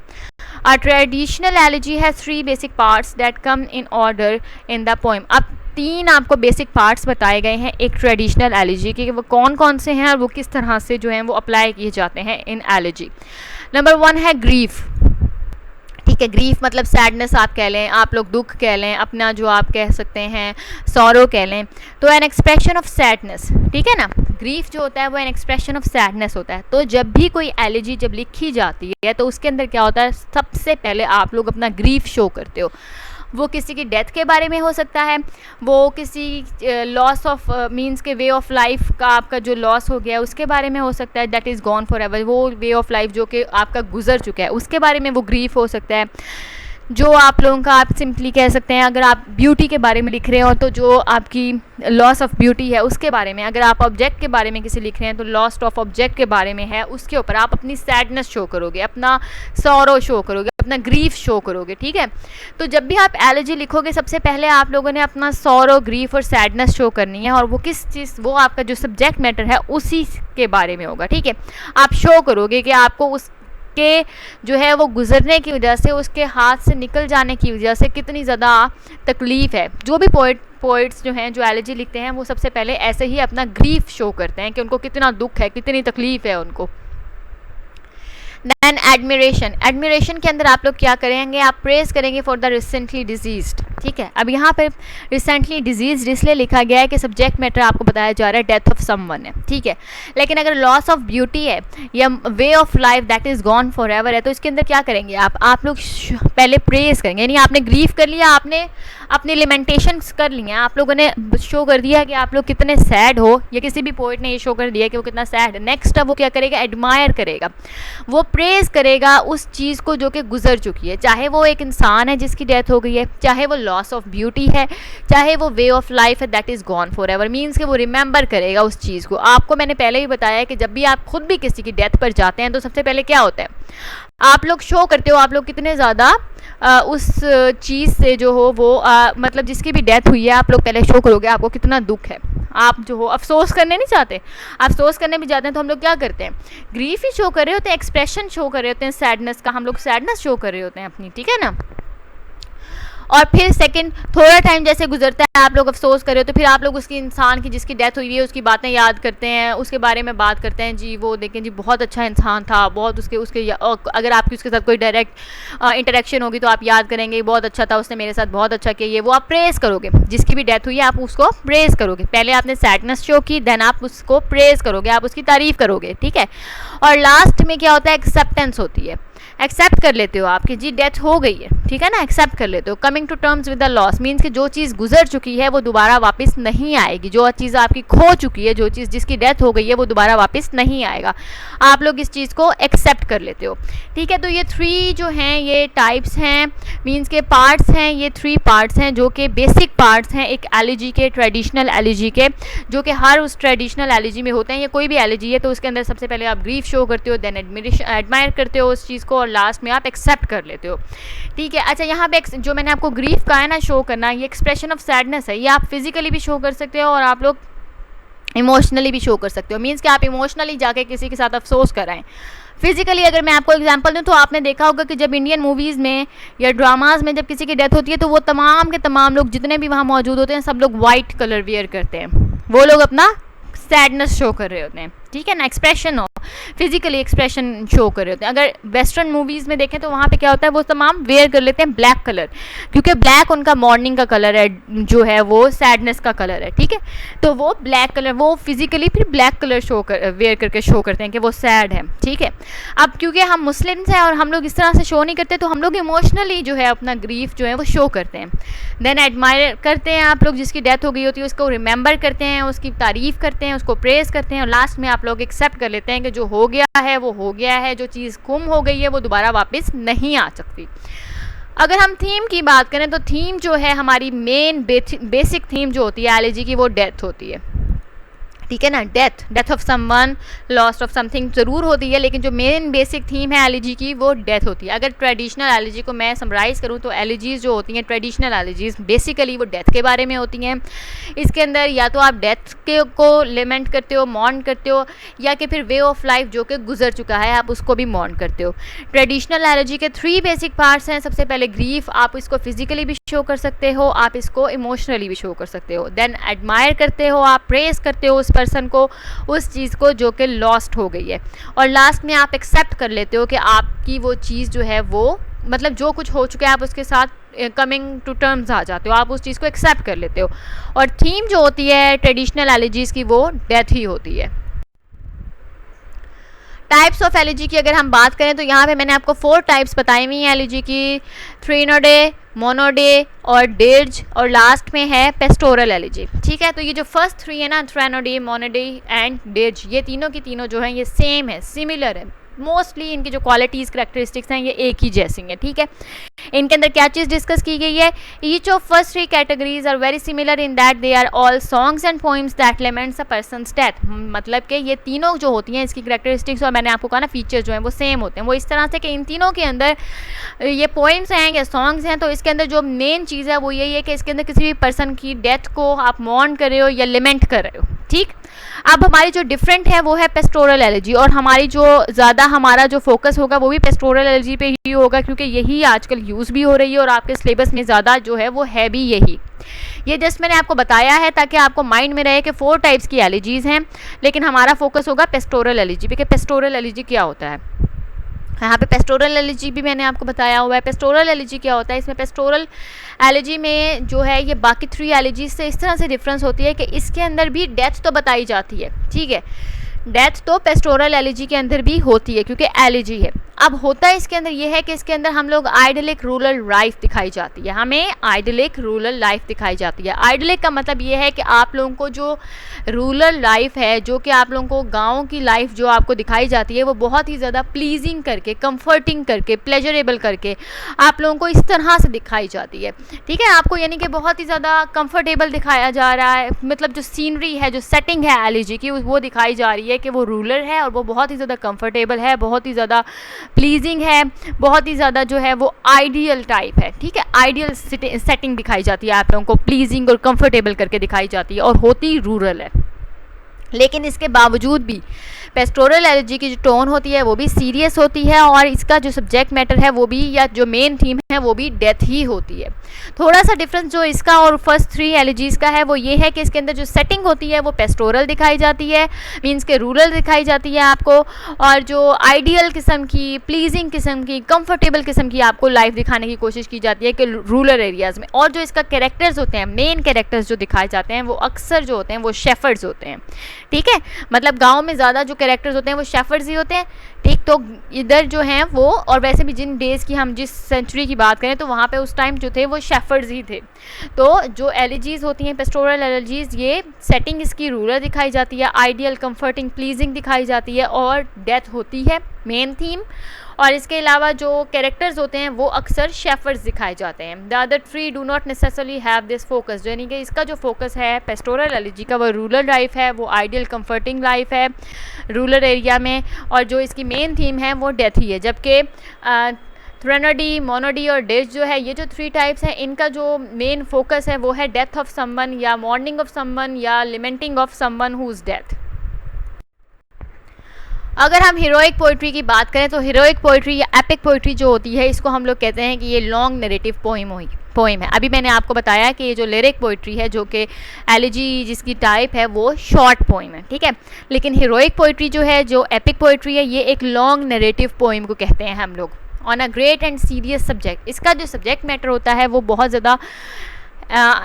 A traditional elegy has 3 basic parts that come in order in the poem। अब 3 आपको बेसिक पार्ट्स बताए गए हैं एक ट्रेडिशनल एलिजी के, वो कौन कौन से हैं और वो किस तरह से जो हैं वो अप्लाई किए जाते हैं इन एलिजी। नंबर 1 है ग्रीफ, ठीक है। ग्रीफ मतलब सैडनेस आप कह लें, आप लोग दुख कह लें, अपना जो आप कह सकते हैं सॉरो कह लें। तो एन एक्सप्रेशन ऑफ सैडनेस, ठीक है ना। ग्रीफ जो होता है वो एन एक्सप्रेशन ऑफ सैडनेस होता है। तो जब भी कोई एलिजी जब लिखी जाती है तो उसके अंदर क्या होता है, सबसे पहले आप लोग अपना ग्रीफ शो करते हो। वो किसी की डेथ के बारे में हो सकता है, वो किसी लॉस ऑफ मींस के वे ऑफ लाइफ का आपका जो लॉस हो गया है उसके बारे में हो सकता है, that is gone for ever, वो वे ऑफ लाइफ जो कि आपका गुजर चुका है उसके बारे में वो ग्रीफ हो सकता है। जो आप लोगों का आप सिंपली कह सकते हैं, अगर आप ब्यूटी के बारे में लिख रहे हो तो जो आपकी लॉस ऑफ ब्यूटी है उसके बारे में, अगर आप ऑब्जेक्ट के बारे में किसी लिख रहे हैं तो लॉस्ट ऑफ ऑब्जेक्ट के बारे में है, उसके ऊपर आप अपनी सैडनेस शो करोगे, अपना सॉरो शो करोगे, अपना ग्रीफ शो करोगे, ठीक है। तो जब भी आप एलिजी लिखोगे सबसे पहले आप लोगों ने अपना सॉरो, ग्रीफ और सैडनेस शो करनी है, और वो किस चीज़, वो आपका जो सब्जेक्ट मैटर है उसी के बारे में होगा, ठीक है। आप शो करोगे कि आपको उस के जो है वो गुजरने की वजह से, उसके हाथ से निकल जाने की वजह से कितनी ज़्यादा तकलीफ़ है। जो भी पोइट पोइट्स जो हैं जो एलिजी लिखते हैं वो सबसे पहले ऐसे ही अपना ग्रीफ शो करते हैं कि उनको कितना दुख है, कितनी तकलीफ़ है उनको। देन एडमिरेशन, एडमिरेशन के अंदर आप लोग क्या करेंगे, आप प्रेज करेंगे फॉर द रिसेंटली डिजीज्ड। ठीक है, अब यहाँ पे रिसेंटली डिजीज इसलिए लिखा गया है कि सब्जेक्ट मैटर आपको बताया जा रहा है डेथ ऑफ समवन है। ठीक है, लेकिन अगर लॉस ऑफ ब्यूटी है या वे of life that is gone for ever है तो इसके अंदर क्या करेंगे आप लोग पहले प्रेज करेंगे, यानी आपने ग्रीफ कर लिया, आपने अपनी लिमेंटेशन कर ली हैं, आप लोगों ने शो कर दिया कि आप लोग कितने सैड हो, या किसी भी पोइट ने ये शो कर दिया कि वो कितना सैड है। नेक्स्ट अब वो क्या करेगा, एडमायर करेगा, वो प्रेज करेगा उस चीज़ को जो कि गुजर चुकी है, चाहे वो एक इंसान है जिसकी डेथ हो गई है, चाहे वो लॉस ऑफ ब्यूटी है, चाहे वो वे ऑफ लाइफ है that is gone for ever. Means कि वो रिमेंबर करेगा उस चीज़ को। आपको मैंने पहले ही बताया है कि जब भी आप खुद भी किसी की डेथ पर जाते हैं तो सबसे पहले क्या होता है, आप लोग शो करते हो आप लोग कितने ज़्यादा उस चीज़ से जो हो वो मतलब जिसकी भी डेथ हुई है आप लोग पहले शो करोगे आपको कितना दुख है। आप जो हो अफसोस करने नहीं चाहते, अफसोस करने भी जाते हैं तो हम लोग क्या करते हैं, ग्रीफ ही शो कर रहे होते हैं, एक्सप्रेशन शो कर रहे होते हैं सैडनेस का, हम लोग सैडनेस शो कर रहे होते हैं अपनी। ठीक है ना। और फिर सेकंड, थोड़ा टाइम जैसे गुजरता है आप लोग अफसोस कर रहे हो तो फिर आप लोग उसकी इंसान की जिसकी डेथ हुई है उसकी बातें याद करते हैं, उसके बारे में बात करते हैं, जी वो देखें जी बहुत अच्छा इंसान था, बहुत उसके अगर आपकी उसके साथ कोई डायरेक्ट इंटरेक्शन होगी तो आप याद करेंगे बहुत अच्छा था, उसने मेरे साथ बहुत अच्छा किया, ये वो आप प्रेज करोगे। जिसकी भी डेथ हुई है आप उसको प्रेज करोगे। पहले आपने सैडनेस शो की, देन आप उसको प्रेज करोगे, आप उसकी तारीफ करोगे। ठीक है, और लास्ट में क्या होता है, एक्सेप्टेंस होती है, एक्सेप्ट कर लेते हो आप कि जी डेथ हो गई है। ठीक है ना, एक्सेप्ट कर लेते हो। Coming to terms with the loss means कि जो चीज़ गुजर चुकी है वो दोबारा वापस नहीं आएगी, जो चीज़ आपकी खो चुकी है, जो चीज़ जिसकी डेथ हो गई है वो दोबारा वापस नहीं आएगा, आप लोग इस चीज़ को एक्सेप्ट कर लेते हो। ठीक है, तो ये 3 जो हैं ये टाइप्स हैं, मीन्स के पार्ट्स हैं, ये 3 पार्ट्स हैं जो कि बेसिक पार्ट्स हैं एक एलिजी के, ट्रेडिशनल एलिजी के, जो कि हर उस ट्रेडिशनल एलिजी में होते हैं। ये कोई भी एलिजी है तो उसके अंदर सबसे पहले आप ग्रीफ शो करते हो, देन एडमायर करते हो उस चीज़ को, और लास्ट में आप एक्सेप्ट कर लेते हो। ठीक है, अच्छा यहाँ पे जो मैंने आपको ग्रीफ का है ना शो करना, ये एक्सप्रेशन ऑफ सैडनेस है, ये आप फिजिकली भी शो कर सकते हो और आप लोग इमोशनली भी शो कर सकते हो। मीन्स कि आप इमोशनली जाके किसी के साथ अफसोस कराएं। फिजिकली अगर मैं आपको एग्जांपल दूं तो आपने देखा होगा कि जब इंडियन मूवीज़ में या ड्रामाज में जब किसी की डेथ होती है तो वो तमाम के तमाम लोग जितने भी वहाँ मौजूद होते हैं सब लोग वाइट कलर वियर करते हैं, वो लोग अपना सैडनेस शो कर रहे होते हैं। ठीक है ना, एक्सप्रेशन हो, फिजिकली एक्सप्रेशन शो कर रहे होते हैं। अगर वेस्टर्न मूवीज़ में देखें तो वहाँ पे क्या होता है, वो तमाम वेयर कर लेते हैं ब्लैक कलर, क्योंकि ब्लैक उनका मॉर्निंग का कलर है, जो है वो सैडनेस का कलर है। ठीक है, तो वो ब्लैक कलर वो फिजिकली फिर ब्लैक कलर वेयर करके शो करते हैं कि वो सैड है। ठीक है, अब क्योंकि हम मुस्लिम्स हैं और हम लोग इस तरह से शो नहीं करते तो हम लोग इमोशनली जो है अपना ग्रीफ जो है वो शो करते हैं। देन एडमायर करते हैं आप लोग, जिसकी डेथ हो गई होती है उसको रिमेंबर करते हैं, उसकी तारीफ़ करते हैं, उसको प्रेज़ करते हैं, और लास्ट में आप लोग एक्सेप्ट कर लेते हैं कि जो हो गया है वो हो गया है, जो चीज़ गुम हो गई है वो दोबारा वापस नहीं आ सकती। अगर हम थीम की बात करें तो थीम जो है हमारी मेन बेसिक थीम जो होती है एलिजी की वो डेथ होती है। ठीक है ना, death of someone, loss of something ज़रूर होती है, लेकिन जो मेन बेसिक थीम है एलिजी की वो डेथ होती है। अगर ट्रेडिशनल एलिजी को मैं समराइज़ करूँ तो एलिजीज़ जो होती हैं ट्रेडिशनल एलिजीज़ बेसिकली वो डेथ के बारे में होती हैं। इसके अंदर या तो आप डेथ को लेमेंट करते हो, मॉर्न करते हो, या कि फिर वे ऑफ लाइफ जो कि गुजर चुका है आप उसको भी मॉर्न करते हो। ट्रेडिशनल एलिजी के 3 बेसिक पार्ट्स हैं। सबसे पहले ग्रीफ, आप इसको फिजिकली भी शो कर सकते हो, आप इसको इमोशनली भी शो कर सकते हो। देन एडमायर करते हो, आप प्रेज करते हो उस पर्सन को, उस चीज़ को जो कि लॉस्ट हो गई है, और लास्ट में आप एक्सेप्ट कर लेते हो कि आपकी वो चीज़ जो है वो मतलब जो कुछ हो चुका है आप उसके साथ कमिंग टू टर्म्स आ जाते हो, आप उस चीज़ को एक्सेप्ट कर लेते हो। और थीम जो होती है ट्रेडिशनल एलिजीज़ की वो डेथ ही होती है। टाइप्स ऑफ एलिजी की अगर हम बात करें तो यहाँ पे मैंने आपको 4 टाइप्स बताई हुई हैं एलिजी की, थ्रीनोडे, मोनोडे और डेर्ज, और लास्ट में है पेस्टोरल एलिजी। ठीक है, तो ये जो फर्स्ट 3 है ना, थ्रेनोडे, मोनोडे एंड डेर्ज, ये तीनों की तीनों जो हैं ये सेम है, सिमिलर है, मोस्टली इनकी जो क्वालिटीज़ करैक्टरिस्टिक्स हैं ये एक ही जैसी हैं। ठीक है, इनके अंदर क्या चीज़ डिस्कस की गई है, each of first 3 categories are very similar in that they are all songs and poems that laments a person's death. मतलब कि ये तीनों जो होती हैं इसकी करैक्टरिस्टिक्स और मैंने आपको कहा ना फीचर्स जो हैं वो सेम होते हैं, वो इस तरह से कि इन तीनों के अंदर ये पोइम्स हैं या सॉन्ग्स हैं तो इसके अंदर जो मेन चीज़ है वो यही है कि इसके अंदर किसी भी पर्सन की डेथ को आप मॉर्न कर रहे हो या लिमेंट कर रहे हो। ठीक। अब हमारी जो डिफरेंट है वो है पेस्टोरल एलर्जी, और हमारी जो ज़्यादा हमारा जो फोकस होगा वो भी पेस्टोरल एलर्जी पे ही होगा, क्योंकि यही आजकल यूज़ भी हो रही है और आपके सिलेबस में ज़्यादा जो है वो है भी यही। ये जस्ट मैंने आपको बताया है ताकि आपको माइंड में रहे कि 4 टाइप्स की एलर्जीज़ हैं, लेकिन हमारा फोकस होगा पेस्टोरल एलर्जी पे कि पेस्टोरल एलर्जी क्या होता है। यहाँ पे पेस्टोरल एलर्जी भी मैंने आपको बताया हुआ है। पेस्टोरल एलर्जी क्या होता है, इसमें पेस्टोरल एलर्जी में जो है ये बाकी 3 एलर्जी से इस तरह से डिफरेंस होती है कि इसके अंदर भी डेथ तो बताई जाती है, ठीक है, डेथ तो पेस्टोरल एलर्जी के अंदर भी होती है क्योंकि एलर्जी है। अब होता है इसके अंदर ये है कि इसके अंदर हम लोग आइडलिक रूरल लाइफ दिखाई जाती है, हमें आइडलिक रूरल लाइफ दिखाई जाती है। आइडलिक का मतलब ये है कि आप लोगों को जो रूरल लाइफ है, जो कि आप लोगों को गांव की लाइफ जो आपको दिखाई जाती है, वो बहुत ही ज़्यादा प्लीजिंग करके, कंफर्टिंग करके, प्लेजरेबल करके आप लोगों को इस तरह से दिखाई जाती है, ठीक है। आपको यानी कि बहुत ही ज़्यादा कंफर्टेबल दिखाया जा रहा है, मतलब जो सीनरी है, जो सेटिंग है एलर्जी की, वो दिखाई जा रही है कि वो रूरल है और वो बहुत ही ज़्यादा कंफर्टेबल है, बहुत ही ज़्यादा प्लीजिंग है, बहुत ही ज़्यादा जो है वो आइडियल टाइप है, ठीक है। आइडियल सेटिंग दिखाई जाती है, आप लोगों को प्लीजिंग और कंफर्टेबल करके दिखाई जाती है और होती रूरल है। लेकिन इसके बावजूद भी पेस्टोरल एलर्जी की जो टोन होती है वो भी सीरियस होती है और इसका जो सब्जेक्ट मैटर है वो भी, या जो मेन थीम है वो भी डेथ ही होती है। थोड़ा सा डिफरेंस जो इसका और फर्स्ट 3 एलर्जीज़ का है वो ये है कि इसके अंदर जो सेटिंग होती है वो पेस्टोरल दिखाई जाती है, मीन्स के रूरल दिखाई जाती है आपको, और जो आइडियल किस्म की, प्लीजिंग किस्म की, कंफर्टेबल किस्म की आपको लाइफ दिखाने की कोशिश की जाती है कि रूरल एरियाज़ में। और जो इसका कैरेक्टर्स होते हैं, मेन कैरेक्टर्स जो दिखाए जाते हैं वो अक्सर जो होते हैं वो शेफर्ड्स होते हैं, ठीक है। मतलब गाँव में ज़्यादा जो कैरेक्टर्स होते हैं वो शेफर्ड्स ही होते हैं, ठीक। तो इधर जो हैं वो, और वैसे भी जिन डेज़ की हम जिस सेंचुरी की बात करें तो वहाँ पे उस टाइम जो थे वो शेफर्ड्स ही थे। तो जो एलर्जीज़ होती हैं पेस्टोरल एलर्जीज़, ये सेटिंग इसकी रूरल दिखाई जाती है, आइडियल, कंफर्टिंग, प्लीजिंग दिखाई जाती है और डेथ होती है मेन थीम। और इसके अलावा जो कैरेक्टर्स होते हैं वो अक्सर शेफर्ड्स दिखाए जाते हैं। The other 3 do not necessarily have this focus, यानी कि इसका जो फोकस है पेस्टोरल एलर्जी का वो रूरल लाइफ है, वो आइडियल कंफर्टिंग लाइफ है रूरल एरिया में, और जो इसकी मेन थीम है वो डेथ ही है। जबकि थ्रेनोडी, मोनोडी और डेथ जो है, ये जो 3 टाइप्स हैं, इनका जो मेन फोकस है वो है डेथ ऑफ समवन, या मॉर्निंग ऑफ समवन, या lamenting of someone who is death. अगर हम हीरोइक पोइट्री की बात करें तो हीरोइक पोइट्री या एपिक पोइट्री जो होती है, इसको हम लोग कहते हैं कि ये लॉन्ग नैरेटिव पोइम है। अभी मैंने आपको बताया कि ये जो लिरिक पोइट्री है, जो कि एलिजी जिसकी टाइप है, वो शॉर्ट पोइम है, ठीक है। लेकिन हीरोइक पोइट्री जो है, जो एपिक पोइट्री है, ये एक लॉन्ग नैरेटिव पोइम को कहते हैं हम लोग, on a great and serious subject. इसका जो सब्जेक्ट मैटर होता है वो बहुत ज़्यादा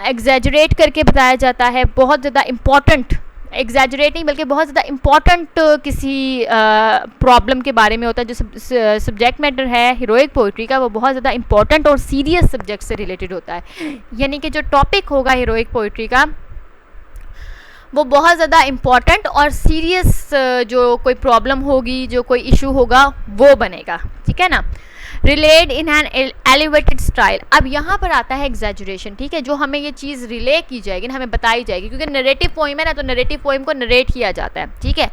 एग्जैजरेट करके बताया जाता है, बहुत ज़्यादा इम्पॉर्टेंट, एग्जैजरेट नहीं बल्कि बहुत ज़्यादा इम्पॉर्टेंट किसी प्रॉब्लम के बारे में होता है। जो सब्जेक्ट मैटर है हीरोइक पोइट्री का वो बहुत ज़्यादा इम्पॉर्टेंट और सीरियस सब्जेक्ट से रिलेटेड होता है, यानी कि जो टॉपिक होगा हीरोइक पोइट्री का वो बहुत ज़्यादा इम्पॉर्टेंट और सीरियस, जो कोई प्रॉब्लम होगी, जो कोई इशू होगा वो बनेगा, ठीक है ना। Relayed in an elevated style. अब यहाँ पर आता है एग्जैजुरेशन, ठीक है, जो हमें ये चीज़ रिले की जाएगी, हमें बताई जाएगी, क्योंकि नरेटिव पोइम है ना, तो नरेटिव पोइम को नरेट किया जाता है, ठीक है।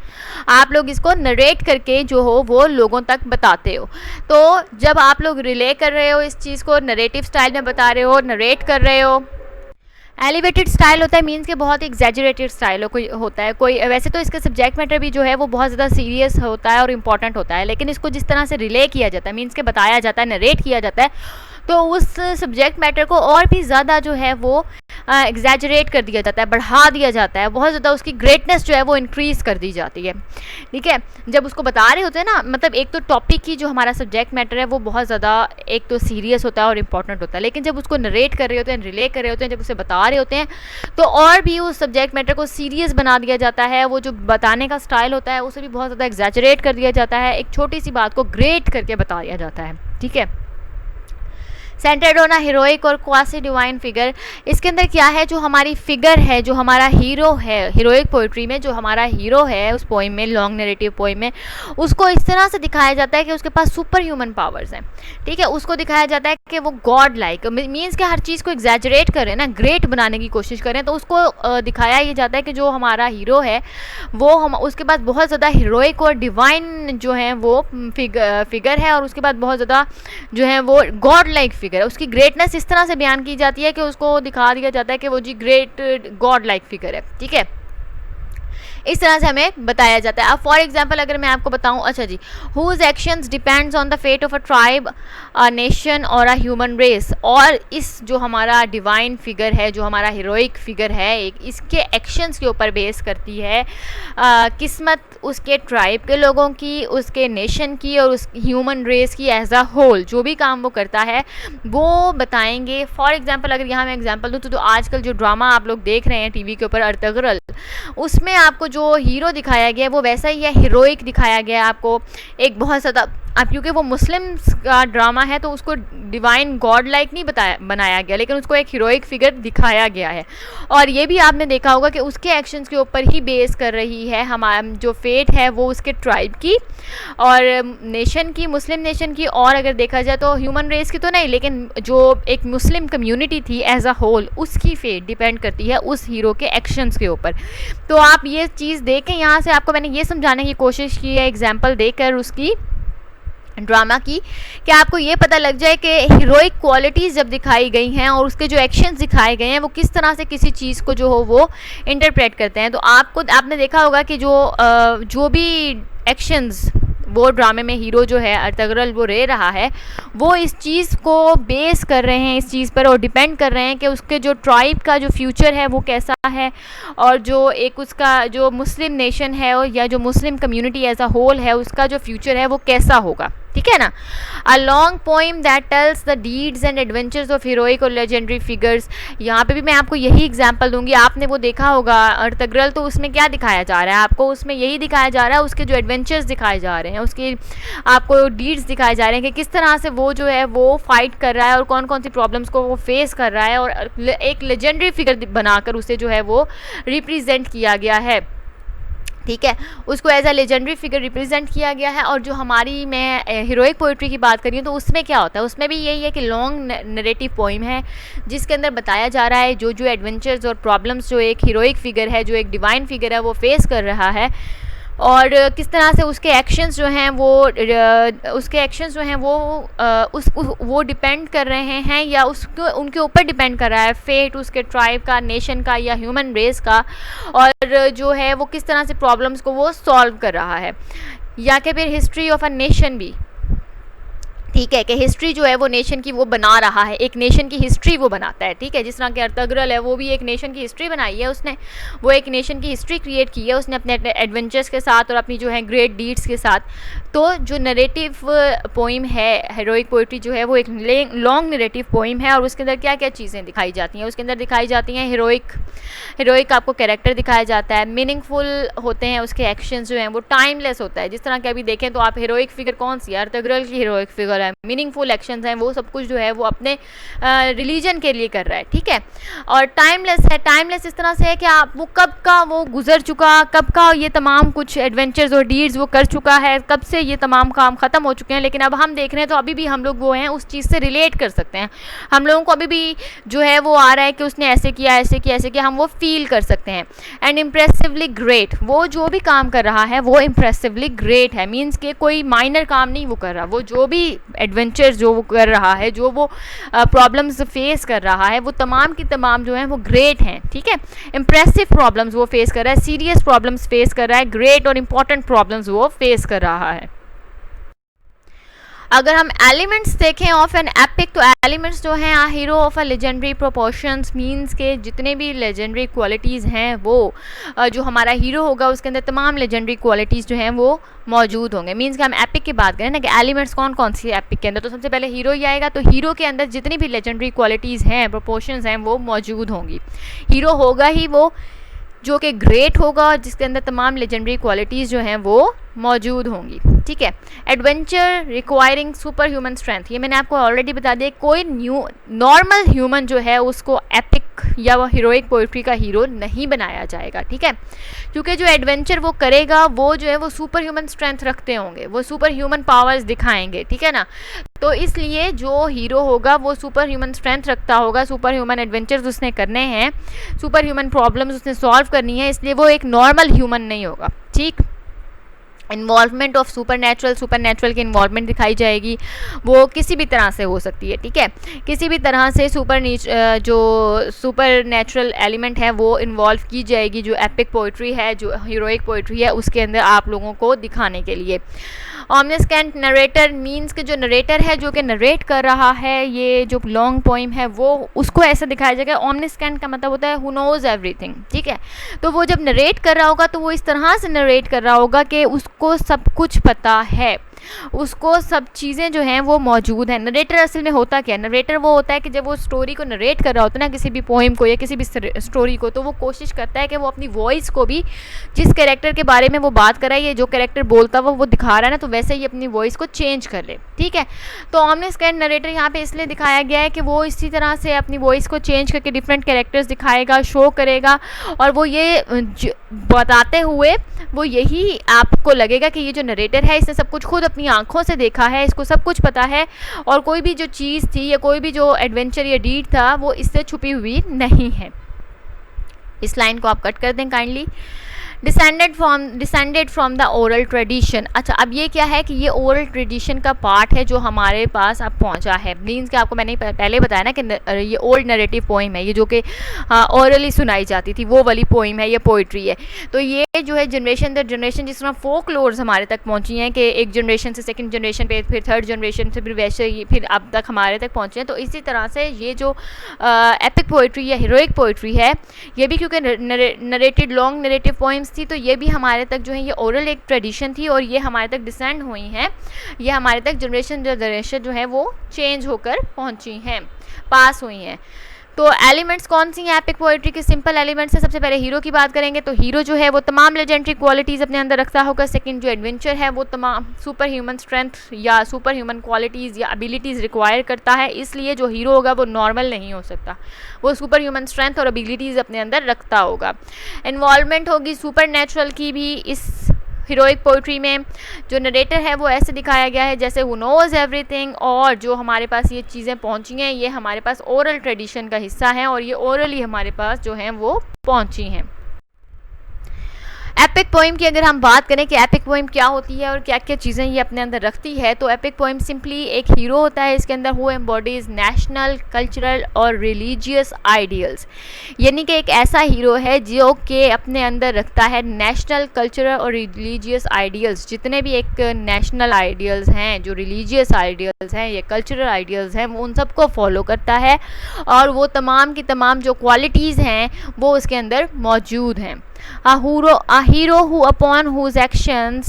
आप लोग इसको नरेट करके जो हो वो लोगों तक बताते हो। तो जब आप लोग रिले कर रहे हो इस चीज़ को, नरेटिव स्टाइल में बता रहे हो, नरेट कर रहे हो, एलिवेटेड स्टाइल होता है, मीन्स के बहुत एग्जैजरेटेड स्टाइल होता है कोई। वैसे तो इसका सब्जेक्ट मैटर भी जो है वो बहुत ज़्यादा सीरियस होता है और इम्पॉर्टेंट होता है, लेकिन इसको जिस तरह से रिले किया जाता है, मीन्स के बताया जाता है, नरेट किया जाता है, तो उस सब्जेक्ट मैटर को और भी ज़्यादा जो है वो एग्जैजरेट कर दिया जाता है, बढ़ा दिया जाता है, बहुत ज़्यादा उसकी ग्रेटनेस जो है वो इंक्रीज़ कर दी जाती है, ठीक है। जब उसको बता रहे होते हैं ना, मतलब एक तो टॉपिक की जो हमारा सब्जेक्ट मैटर है वो बहुत ज़्यादा एक तो सीरियस होता है और इम्पॉर्टेंट होता है, लेकिन जब उसको नरेट कर रहे होते हैं, रिले कर रहे होते हैं, जब उसे बता रहे होते हैं, तो और भी उस सब्जेक्ट मैटर को सीरियस बना दिया जाता है। वो जो बताने का स्टाइल होता है उसे भी बहुत ज़्यादा एग्जैजरेट कर दिया जाता है, एक छोटी सी बात को ग्रेट करके बता दिया जाता है, ठीक है। सेंटर्ड ऑन अ हीरोइक और क्वासी डिवाइन फिगर। इसके अंदर क्या है, जो हमारी फिगर है, जो हमारा हीरो है हीरोइक पोइट्री में, जो हमारा हीरो है उस पोइम में, लॉन्ग नैरेटिव पोइम में, उसको इस तरह से दिखाया जाता है कि उसके पास सुपर ह्यूमन पावर्स हैं, ठीक है। उसको दिखाया जाता है कि वो गॉड लाइक, मीन्स कि हर चीज़ को एग्जैजरेट करें ना, ग्रेट बनाने की कोशिश करें, तो उसको दिखाया ये जाता है कि जो हमारा हीरो है वो उसके पास बहुत ज़्यादा हीरोइक और डिवाइन जो है वो फिगर है, और उसके बाद बहुत ज़्यादा जो है वो गॉड लाइक फिगर है। उसकी ग्रेटनेस इस तरह से बयान की जाती है कि उसको दिखा दिया जाता है कि वो जी ग्रेट गॉड लाइक फिगर है, ठीक है। इस तरह से हमें बताया जाता है। अब फॉर एग्जांपल अगर मैं आपको बताऊं, अच्छा जी, whose actions depends on the fate of a tribe, a nation और अ ह्यूमन रेस। और इस जो हमारा डिवाइन फिगर है, जो हमारा हीरोइक फिगर है, एक इसके एक्शंस के ऊपर बेस करती है किस्मत उसके ट्राइब के लोगों की, उसके नेशन की और उस ह्यूमन रेस की एज अ होल। जो भी काम वो करता है वो बताएंगे। फॉर एग्जांपल अगर यहाँ मैं एग्जांपल दूँ तो आजकल जो ड्रामा आप लोग देख रहे हैं टीवी के ऊपर अर्तगरल, उसमें आपको जो हीरो दिखाया गया है वो वैसा ही है, हीरोइक दिखाया गया है आपको। एक बहुत ज़्यादा, अब क्योंकि वो मुस्लिम्स का ड्रामा है तो उसको डिवाइन गॉड लाइक नहीं बनाया गया, लेकिन उसको एक हीरोइक फिगर दिखाया गया है। और ये भी आपने देखा होगा कि उसके एक्शंस के ऊपर ही बेस कर रही है हमारा जो फेट है वो उसके ट्राइब की और नेशन की, मुस्लिम नेशन की। और अगर देखा जाए तो ह्यूमन रेस की तो नहीं, लेकिन जो एक मुस्लिम कम्युनिटी थी एज अ होल, उसकी फेट डिपेंड करती है उस हीरो के एक्शंस के ऊपर। तो आप ये चीज़ देखें, यहाँ से आपको मैंने ये समझाने की कोशिश की है एग्जाम्पल देकर उसकी ड्रामा की, कि आपको ये पता लग जाए कि हीरोइक क्वालिटीज़ जब दिखाई गई हैं और उसके जो एक्शंस दिखाए गए हैं वो किस तरह से किसी चीज़ को जो हो वो इंटरप्रेट करते हैं। तो आपने देखा होगा कि जो भी एक्शंस वो ड्रामे में हीरो जो है अर्तगरल वो रह रहा है, वो इस चीज़ को बेस कर रहे हैं इस चीज़ पर और डिपेंड कर रहे हैं कि उसके जो ट्राइब का जो फ्यूचर है वो कैसा है और जो एक उसका जो मुस्लिम नेशन है या जो Muslim community as a whole है उसका जो फ्यूचर है वो कैसा होगा। ठीक है ना। A long poem that tells the deeds and adventures of heroic और लेजेंडरी फिगर्स। यहाँ पे भी मैं आपको यही एग्जांपल दूंगी। आपने वो देखा होगा अर्तगरल, तो उसमें क्या दिखाया जा रहा है आपको, उसमें यही दिखाया जा रहा है, उसके जो एडवेंचर्स दिखाए जा रहे हैं, उसके आपको डीड्स दिखाए जा रहे हैं कि किस तरह से वो जो है वो फाइट कर रहा है और कौन कौन सी प्रॉब्लम्स को वो फेस कर रहा है, और एक लेजेंडरी फिगर बनाकर उसे जो है वो रिप्रेजेंट किया गया है। ठीक है, उसको as a legendary figure represent किया गया है। और जो हमारी मैं हीरोइक पोइट्री की बात करी हूँ तो उसमें क्या होता है, उसमें भी यही है कि लॉन्ग नरेटिव पोइम है जिसके अंदर बताया जा रहा है जो जो एडवेंचर्स और प्रॉब्लम्स जो एक हीरोइक फिगर है, जो एक डिवाइन फिगर है वो फेस कर रहा है और किस तरह से उसके एक्शंस जो हैं वो डिपेंड कर रहे हैं या उसको उनके ऊपर डिपेंड कर रहा है फेट उसके ट्राइब का, नेशन का या ह्यूमन रेस का, और जो है वो किस तरह से प्रॉब्लम्स को वो सॉल्व कर रहा है। या कि फिर हिस्ट्री ऑफ अ नेशन भी, ठीक है, कि हिस्ट्री जो है वो नेशन की वो बना रहा है, एक नेशन की हिस्ट्री वो बनाता है। ठीक है, जिस तरह के अर्तगरल है वो भी एक नेशन की हिस्ट्री बनाई है उसने, वो एक नेशन की हिस्ट्री क्रिएट की है उसने अपने एडवेंचर्स के साथ और अपनी जो है ग्रेट डीड्स के साथ। तो जो नरेटिव पोइम है, हीरोइक पोइट्री जो है वो एक लॉन्ग नरेटिव पोइम है और उसके अंदर क्या क्या चीज़ें दिखाई जाती हैं, उसके अंदर दिखाई जाती हैं हीरोइक आपको कैरेक्टर दिखाया जाता है, मीनिंगफुल होते हैं उसके एक्शंस जो हैं, वो टाइमलेस होता है। जिस तरह के अभी देखें तो आप हीरोइक फिगर कौन सी है, अर्तगरल की हीरोइक फिगर है, मीनिंगफुल एक्शंस हैं, वो सब कुछ जो है वो अपने रिलीजन के लिए कर रहा है। ठीक है, और टाइमलेस है। टाइमलेस इस तरह से है कि आप वो कब का वो गुजर चुका, कब का ये तमाम कुछ एडवेंचर्स और डीड्स वो कर चुका है, कब से ये तमाम काम ख़त्म हो चुके हैं, लेकिन अब हम देख रहे हैं तो अभी भी हम लोग वो हैं उस चीज़ से रिलेट कर सकते हैं। हम लोगों को अभी भी जो है वो आ रहा है कि उसने ऐसे किया ऐसे किया ऐसे किया, हम वो फील कर सकते हैं। एंड इम्प्रेसिवली ग्रेट, वो जो भी काम कर रहा है वो इम्प्रेसिवली ग्रेट है, मीन्स के कोई माइनर काम नहीं वो कर रहा, वो जो भी एडवेंचर्स जो वो कर रहा है, जो वो प्रॉब्लम्स फेस कर रहा है, वो तमाम की तमाम जो हैं वो ग्रेट हैं। ठीक है, इंप्रेसिव प्रॉब्लम्स वो फेस कर रहा है, सीरियस प्रॉब्लम्स फेस कर रहा है, ग्रेट और इंपॉर्टेंट प्रॉब्लम्स वो फेस कर रहा है। अगर हम एलिमेंट्स देखें ऑफ एन एपिक, तो एलिमेंट्स जो हैं a hero of a legendary proportions, means के जितने भी लेजेंडरी क्वालिटीज़ हैं वो जो हमारा हीरो होगा उसके अंदर तमाम लेजेंडरी क्वालिटीज़ जो हैं वो मौजूद होंगे। मींस कि हम एपिक की बात करें ना कि एलिमेंट्स कौन कौन सी एपिक के अंदर, तो सबसे पहले हीरो ही आएगा, तो हीरो के अंदर जितनी भी लेजेंडरी क्वालिटीज़ हैं, प्रोपोर्शंस हैं, वो मौजूद होंगी। हीरो होगा ही वो जो कि ग्रेट होगा और जिसके अंदर तमाम लेजेंडरी क्वालिटीज़ जो हैं वो मौजूद होंगी। ठीक है, adventure requiring super human strength, ये मैंने आपको ऑलरेडी बता दिया, कोई नॉर्मल ह्यूमन जो है उसको एपिक या वो हीरोइक पोइट्री का हीरो नहीं बनाया जाएगा। ठीक है, क्योंकि जो एडवेंचर वो करेगा वो जो है वो सुपर ह्यूमन स्ट्रेंथ रखते होंगे, वो सुपर ह्यूमन पावर्स दिखाएंगे। ठीक है ना, तो इसलिए जो हीरो होगा वो सुपर ह्यूमन स्ट्रेंथ रखता होगा, सुपर ह्यूमन एडवेंचर्स उसने करने हैं, सुपर ह्यूमन प्रॉब्लम्स उसने सॉल्व करनी है, इसलिए वो एक नॉर्मल ह्यूमन नहीं होगा। ठीक, इन्वॉल्वमेंट ऑफ सुपर नेचुरल की इन्वॉल्वमेंट दिखाई जाएगी, वो किसी भी तरह से हो सकती है, ठीक है, किसी भी तरह से जो सुपर नेचुरल एलिमेंट है वो इन्वॉल्व की जाएगी, जो एपिक पोइट्री है, जो हीरोइक पोइट्री है, उसके अंदर आप लोगों को दिखाने के लिए। ऑमनिस्केंट नरेटर मीन्स कि जो नरेटर है, जो कि नरेट कर रहा है ये जो लॉन्ग पोइम है, वो उसको ऐसा दिखाया जाएगा। ऑमनिस्केंट का मतलब होता है हु नोज एवरीथिंग, ठीक है, तो वो जब नरेट कर रहा होगा तो वो इस तरह से नरेट कर रहा होगा कि उसको सब कुछ पता है, उसको सब चीज़ें जो हैं वो मौजूद हैं। नरेटर असल में होता क्या है? नरेटर वो होता है कि जब वो स्टोरी को नरेट कर रहा होता है ना, किसी भी पोइम को या किसी भी स्टोरी को, तो वो कोशिश करता है कि वो अपनी वॉइस को भी, जिस कैरेक्टर के बारे में वो बात कर रहा है, ये जो कैरेक्टर बोलता हुआ वो दिखा रहा है ना, तो वैसे ही अपनी वॉइस को चेंज कर ले, ठीक है। तो ऑमनिस्केंट नरेटर यहाँ पे इसलिए दिखाया गया है कि वो इसी तरह से अपनी वॉइस को चेंज करके डिफरेंट कैरेक्टर्स दिखाएगा, शो करेगा, और वो ये बताते हुए वो यही आपको लगेगा कि ये जो नरेटर है इसने सब कुछ खुद अपनी आंखों से देखा है, इसको सब कुछ पता है, और कोई भी जो चीज़ थी या कोई भी जो एडवेंचर या डीड था वो इससे छुपी हुई नहीं है। इस लाइन को आप कट कर दें kindly. Descended from the oral tradition. अच्छा, अब ये क्या है कि ये ओरल ट्रेडिशन का पार्ट है जो हमारे पास अब पहुंचा है। मीन्स कि आपको मैंने पहले बताया ना कि ये ओल्ड नरेटिव पोइम है, ये जो कि ओरली सुनाई जाती थी, वो वाली पोइम है, ये पोइट्री है। तो ये जो है जनरेशन दर जनरेशन, जिस तरह फोक लोर्स हमारे तक पहुंची हैं कि एक जनरेशन से सेकंड जनरेशन पे, फिर थर्ड जनरेशन से, फिर वैसे ही फिर अब तक हमारे तक पहुंचे हैं। तो इसी तरह से ये जो एपिक पोइट्री या हीरोइक पोइट्री है, ये भी क्योंकि नरेटेड लॉन्ग नरेटिव पोइम्स थी, तो ये भी हमारे तक जो है ये ओरल एक ट्रेडिशन थी, और ये हमारे तक डिसेंड हुई हैं, ये हमारे तक जनरेशन जो है वो चेंज होकर पहुंची हैं, पास हुई हैं। तो एलिमेंट्स कौन सी हैं एपिक पोइट्री के? सिंपल एलिमेंट्स है। सबसे पहले हीरो की बात करेंगे तो हीरो जो है वो तमाम लेजेंडरी क्वालिटीज़ अपने अंदर रखता होगा। सेकंड जो एडवेंचर है वो तमाम सुपर ह्यूमन स्ट्रेंथ या सुपर ह्यूमन क्वालिटीज़ या एबिलिटीज़ रिक्वायर करता है, इसलिए जो हीरो होगा वो नॉर्मल नहीं हो सकता, वो सुपर ह्यूमन स्ट्रेंथ और एबिलिटीज़ अपने अंदर रखता होगा। इन्वॉल्वमेंट होगी सुपर नेचुरल की भी इस हीरोइक पोइट्री में। जो नरेटर है वो ऐसे दिखाया गया है जैसे हु नोज़ एवरीथिंग, और जो हमारे पास ये चीज़ें पहुंची हैं ये हमारे पास ओरल ट्रेडिशन का हिस्सा है, और ये ओरली हमारे पास जो हैं वो पहुंची हैं। एपिक पोइम की अगर हम बात करें कि एपिक पोइम क्या होती है और क्या क्या चीज़ें ये अपने अंदर रखती है, तो एपिक पोइम सिंपली एक हीरो होता है इसके अंदर, हु एम्बॉडीज नेशनल, कल्चरल और रिलीजियस आइडियल्स। यानी कि एक ऐसा हीरो है जो कि अपने अंदर रखता है नेशनल, कल्चरल और रिलीजियस आइडियल्स। जितने भी एक नेशनल आइडियल्स हैं, जो रिलीजियस आइडियल्स हैं या कल्चरल आइडियल्स हैं, वो उन सबको फॉलो करता है, और वो तमाम की तमाम जो क्वालिटीज़ हैं वो उसके अंदर मौजूद हैं। A hero who upon whose actions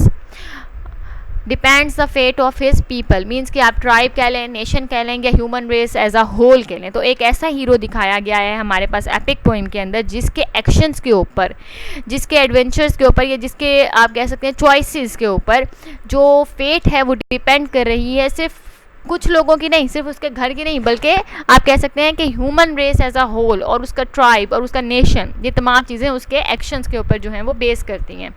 depends the fate of his people, means कि आप ट्राइब कह लें, नेशन कह लें, या human race as a whole कह लें। तो एक ऐसा हीरो दिखाया गया है हमारे पास एपिक पोइम के अंदर जिसके एक्शंस के ऊपर, जिसके एडवेंचर्स के ऊपर, या जिसके आप कह सकते हैं चॉइसेस के ऊपर जो फेट है वो डिपेंड कर रही है, सिर्फ कुछ लोगों की नहीं, सिर्फ उसके घर की नहीं, बल्कि आप कह सकते हैं कि human race as a whole, और उसका ट्राइब और उसका नेशन, ये तमाम चीज़ें उसके एक्शंस के ऊपर जो हैं वो बेस करती हैं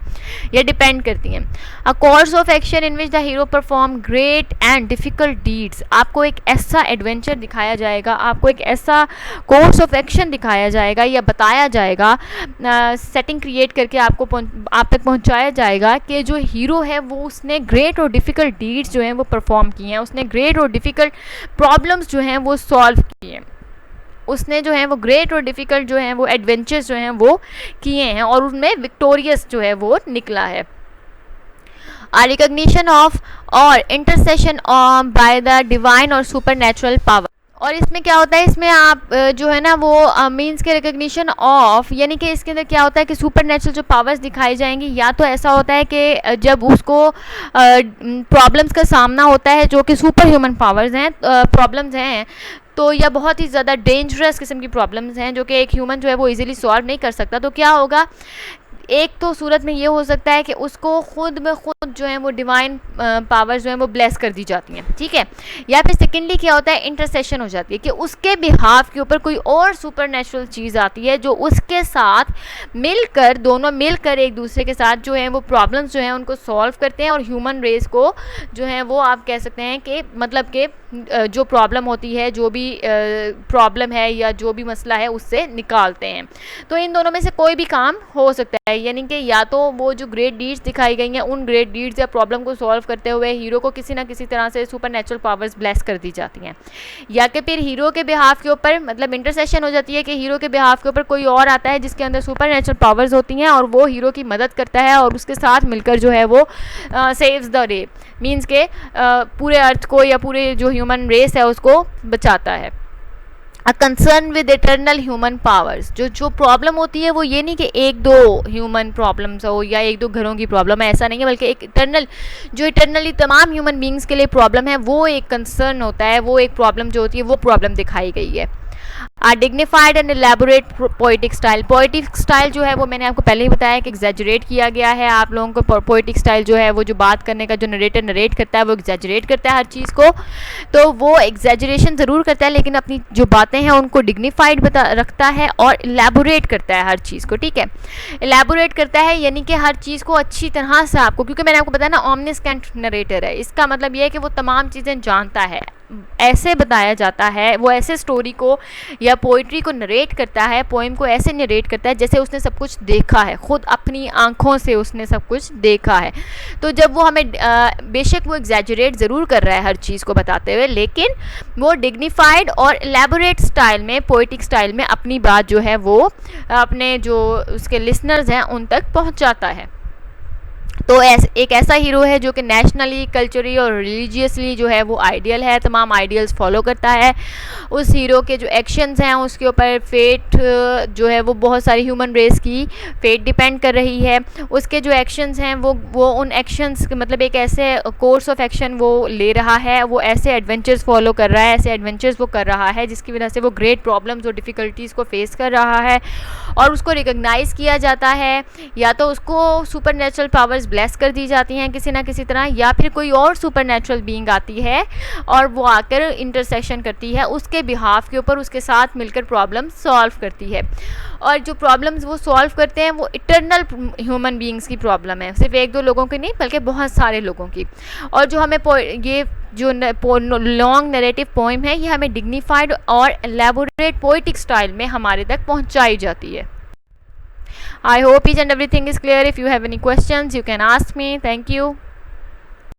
या डिपेंड करती हैं। A course of action in which the hero perform great and difficult deeds. आपको एक ऐसा एडवेंचर दिखाया जाएगा, आपको एक ऐसा कोर्स ऑफ एक्शन दिखाया जाएगा या बताया जाएगा, सेटिंग क्रिएट करके आपको आप तक पहुँचाया जाएगा कि जो हीरो है वो उसने ग्रेट और डिफ़िकल्ट डीड्स जो हैं वो परफॉर्म किए हैं, उसने ग्रेट और डिफ़िकल्ट प्रॉब्लम्स जो हैं वो सॉल्व किए हैं, उसने जो है वो ग्रेट और डिफ़िकल्ट जो हैं वो एडवेंचर्स जो हैं वो किए हैं, और उनमें विक्टोरियस जो है वो निकला है। आ रिकग्निशन ऑफ और इंटरसेशन बाय द डिवाइन और सुपर नेचुरल पावर। और इसमें क्या होता है, इसमें आप जो है ना वो मीन्स के रिकग्निशन ऑफ, यानी कि इसके अंदर क्या होता है कि सुपर नेचुरल जो पावर्स दिखाई जाएंगी, या तो ऐसा होता है कि जब उसको प्रॉब्लम्स का सामना होता है जो कि सुपर ह्यूमन पावर्स हैं, प्रॉब्लम्स हैं, तो या बहुत ही ज़्यादा डेंजरस किस्म की प्रॉब्लम्स हैं जो कि एक ह्यूमन जो है वो इजीली सॉल्व नहीं कर सकता, तो क्या होगा, एक तो सूरत में ये हो सकता है कि उसको खुद में खुद जो है वो डिवाइन पावर्स जो है वो ब्लेस कर दी जाती हैं, ठीक है। या फिर सेकेंडली क्या होता है, इंटरसेशन हो जाती है कि उसके बिहाफ के ऊपर कोई और सुपर नेचुरल चीज़ आती है जो उसके साथ मिलकर, दोनों मिलकर एक दूसरे के साथ जो है वो प्रॉब्लम्स जो हैं उनको सॉल्व करते हैं, और ह्यूमन रेस को जो है वो आप कह सकते हैं कि मतलब कि जो प्रॉब्लम होती है, जो भी प्रॉब्लम है या जो भी मसला है उससे निकालते हैं। तो इन दोनों में से कोई भी काम हो सकता है, यानी कि या तो वो जो ग्रेट डीड्स दिखाई गई हैं उन ग्रेट डीड्स या प्रॉब्लम को सॉल्व करते हुए हीरो को किसी ना किसी तरह से सुपर नेचुरल पावर्स ब्लेस कर दी जाती हैं, या कि फिर हीरो के बिहाफ के ऊपर मतलब इंटरसेशन हो जाती है कि हीरो के बिहाफ के ऊपर कोई और आता है जिसके अंदर सुपर नेचुरल पावर्स होती हैं और वो हीरो की मदद करता है और उसके साथ मिलकर जो है वो सेव्स द डे, मीन्स के पूरे अर्थ को या पूरे जो ह्यूमन रेस है उसको बचाता है। A concern with eternal human powers, जो प्रॉब्लम होती है वो ये नहीं कि एक दो ह्यूमन प्रॉब्लम्स हो या एक दो घरों की प्रॉब्लम है, ऐसा नहीं है, बल्कि एक इटर्नली तमाम ह्यूमन बींग्स के लिए प्रॉब्लम है, वो एक कंसर्न होता है, वो एक प्रॉब्लम जो होती है वो प्रॉब्लम दिखाई गई है। Dignified and elaborate poetic style, poetic style जो है वो मैंने आपको पहले ही बताया कि एग्जैजरेट किया गया है। आप लोगों को पोइटिक स्टाइल जो है वो जो बात करने का जो नरेटर नरेट करता है वो एग्जैजरेट करता है हर चीज़ को, तो वो एग्जैजरेशन ज़रूर करता है लेकिन अपनी जो बातें हैं उनको डिग्निफाइड रखता है और एलैबोरेट करता है हर चीज़ को, ठीक है। एलैबोरेट करता है यानी कि हर चीज़ को अच्छी तरह से आपको, क्योंकि मैंने आपको बताया ना ऑमनिस्केंट नरेटर है, इसका मतलब ये है कि वो तमाम चीज़ें जानता है, ऐसे बताया जाता है, वो ऐसे स्टोरी को या पोइट्री को नरेट करता है, पोइम को ऐसे नरेट करता है जैसे उसने सब कुछ देखा है, खुद अपनी आंखों से उसने सब कुछ देखा है। तो जब वो हमें बेशक वो एग्जैजरेट ज़रूर कर रहा है हर चीज़ को बताते हुए, लेकिन वो डिग्निफाइड और एलैबोरेट स्टाइल में, पोइटिक स्टाइल में अपनी बात जो है वो अपने जो उसके लिसनर्स हैं उन तक पहुँचाता है। तो एक ऐसा हीरो है जो कि नेशनली, कल्चरली और रिलीजियसली जो है वो आइडियल है, तमाम आइडियल्स फॉलो करता है। उस हीरो के जो एक्शंस हैं उसके ऊपर फेट जो है वो बहुत सारी ह्यूमन रेस की फेट डिपेंड कर रही है। उसके जो एक्शंस हैं वो उन एक्शंस मतलब एक ऐसे कोर्स ऑफ एक्शन वो ले रहा है, वो ऐसे एडवेंचर्स फॉलो कर रहा है, ऐसे एडवेंचर्स वो कर रहा है जिसकी वजह से वो ग्रेट प्रॉब्लम्स और डिफ़िकल्टीज़ को फेस कर रहा है और उसको रिकग्नाइज़ किया जाता है, या तो उसको सुपर नेचुरल पावर्स ब्लेस कर दी जाती हैं किसी ना किसी तरह, या फिर कोई और सुपर नेचुरल बीइंग आती है और वो आकर इंटरसेक्शन करती है उसके बिहाफ के ऊपर, उसके साथ मिलकर प्रॉब्लम सॉल्व करती है। और जो प्रॉब्लम्स वो सॉल्व करते हैं वो इटर्नल ह्यूमन बीइंग्स की प्रॉब्लम है, सिर्फ एक दो लोगों की नहीं बल्कि बहुत सारे लोगों की। और जो हमें ये जो लॉन्ग नैरेटिव पोइम है ये हमें डिग्निफाइड और एलैबोरेट पोइटिक स्टाइल में हमारे तक पहुंचाई जाती है। I hope each and everything is clear. If you have any questions, you can ask me. Thank you.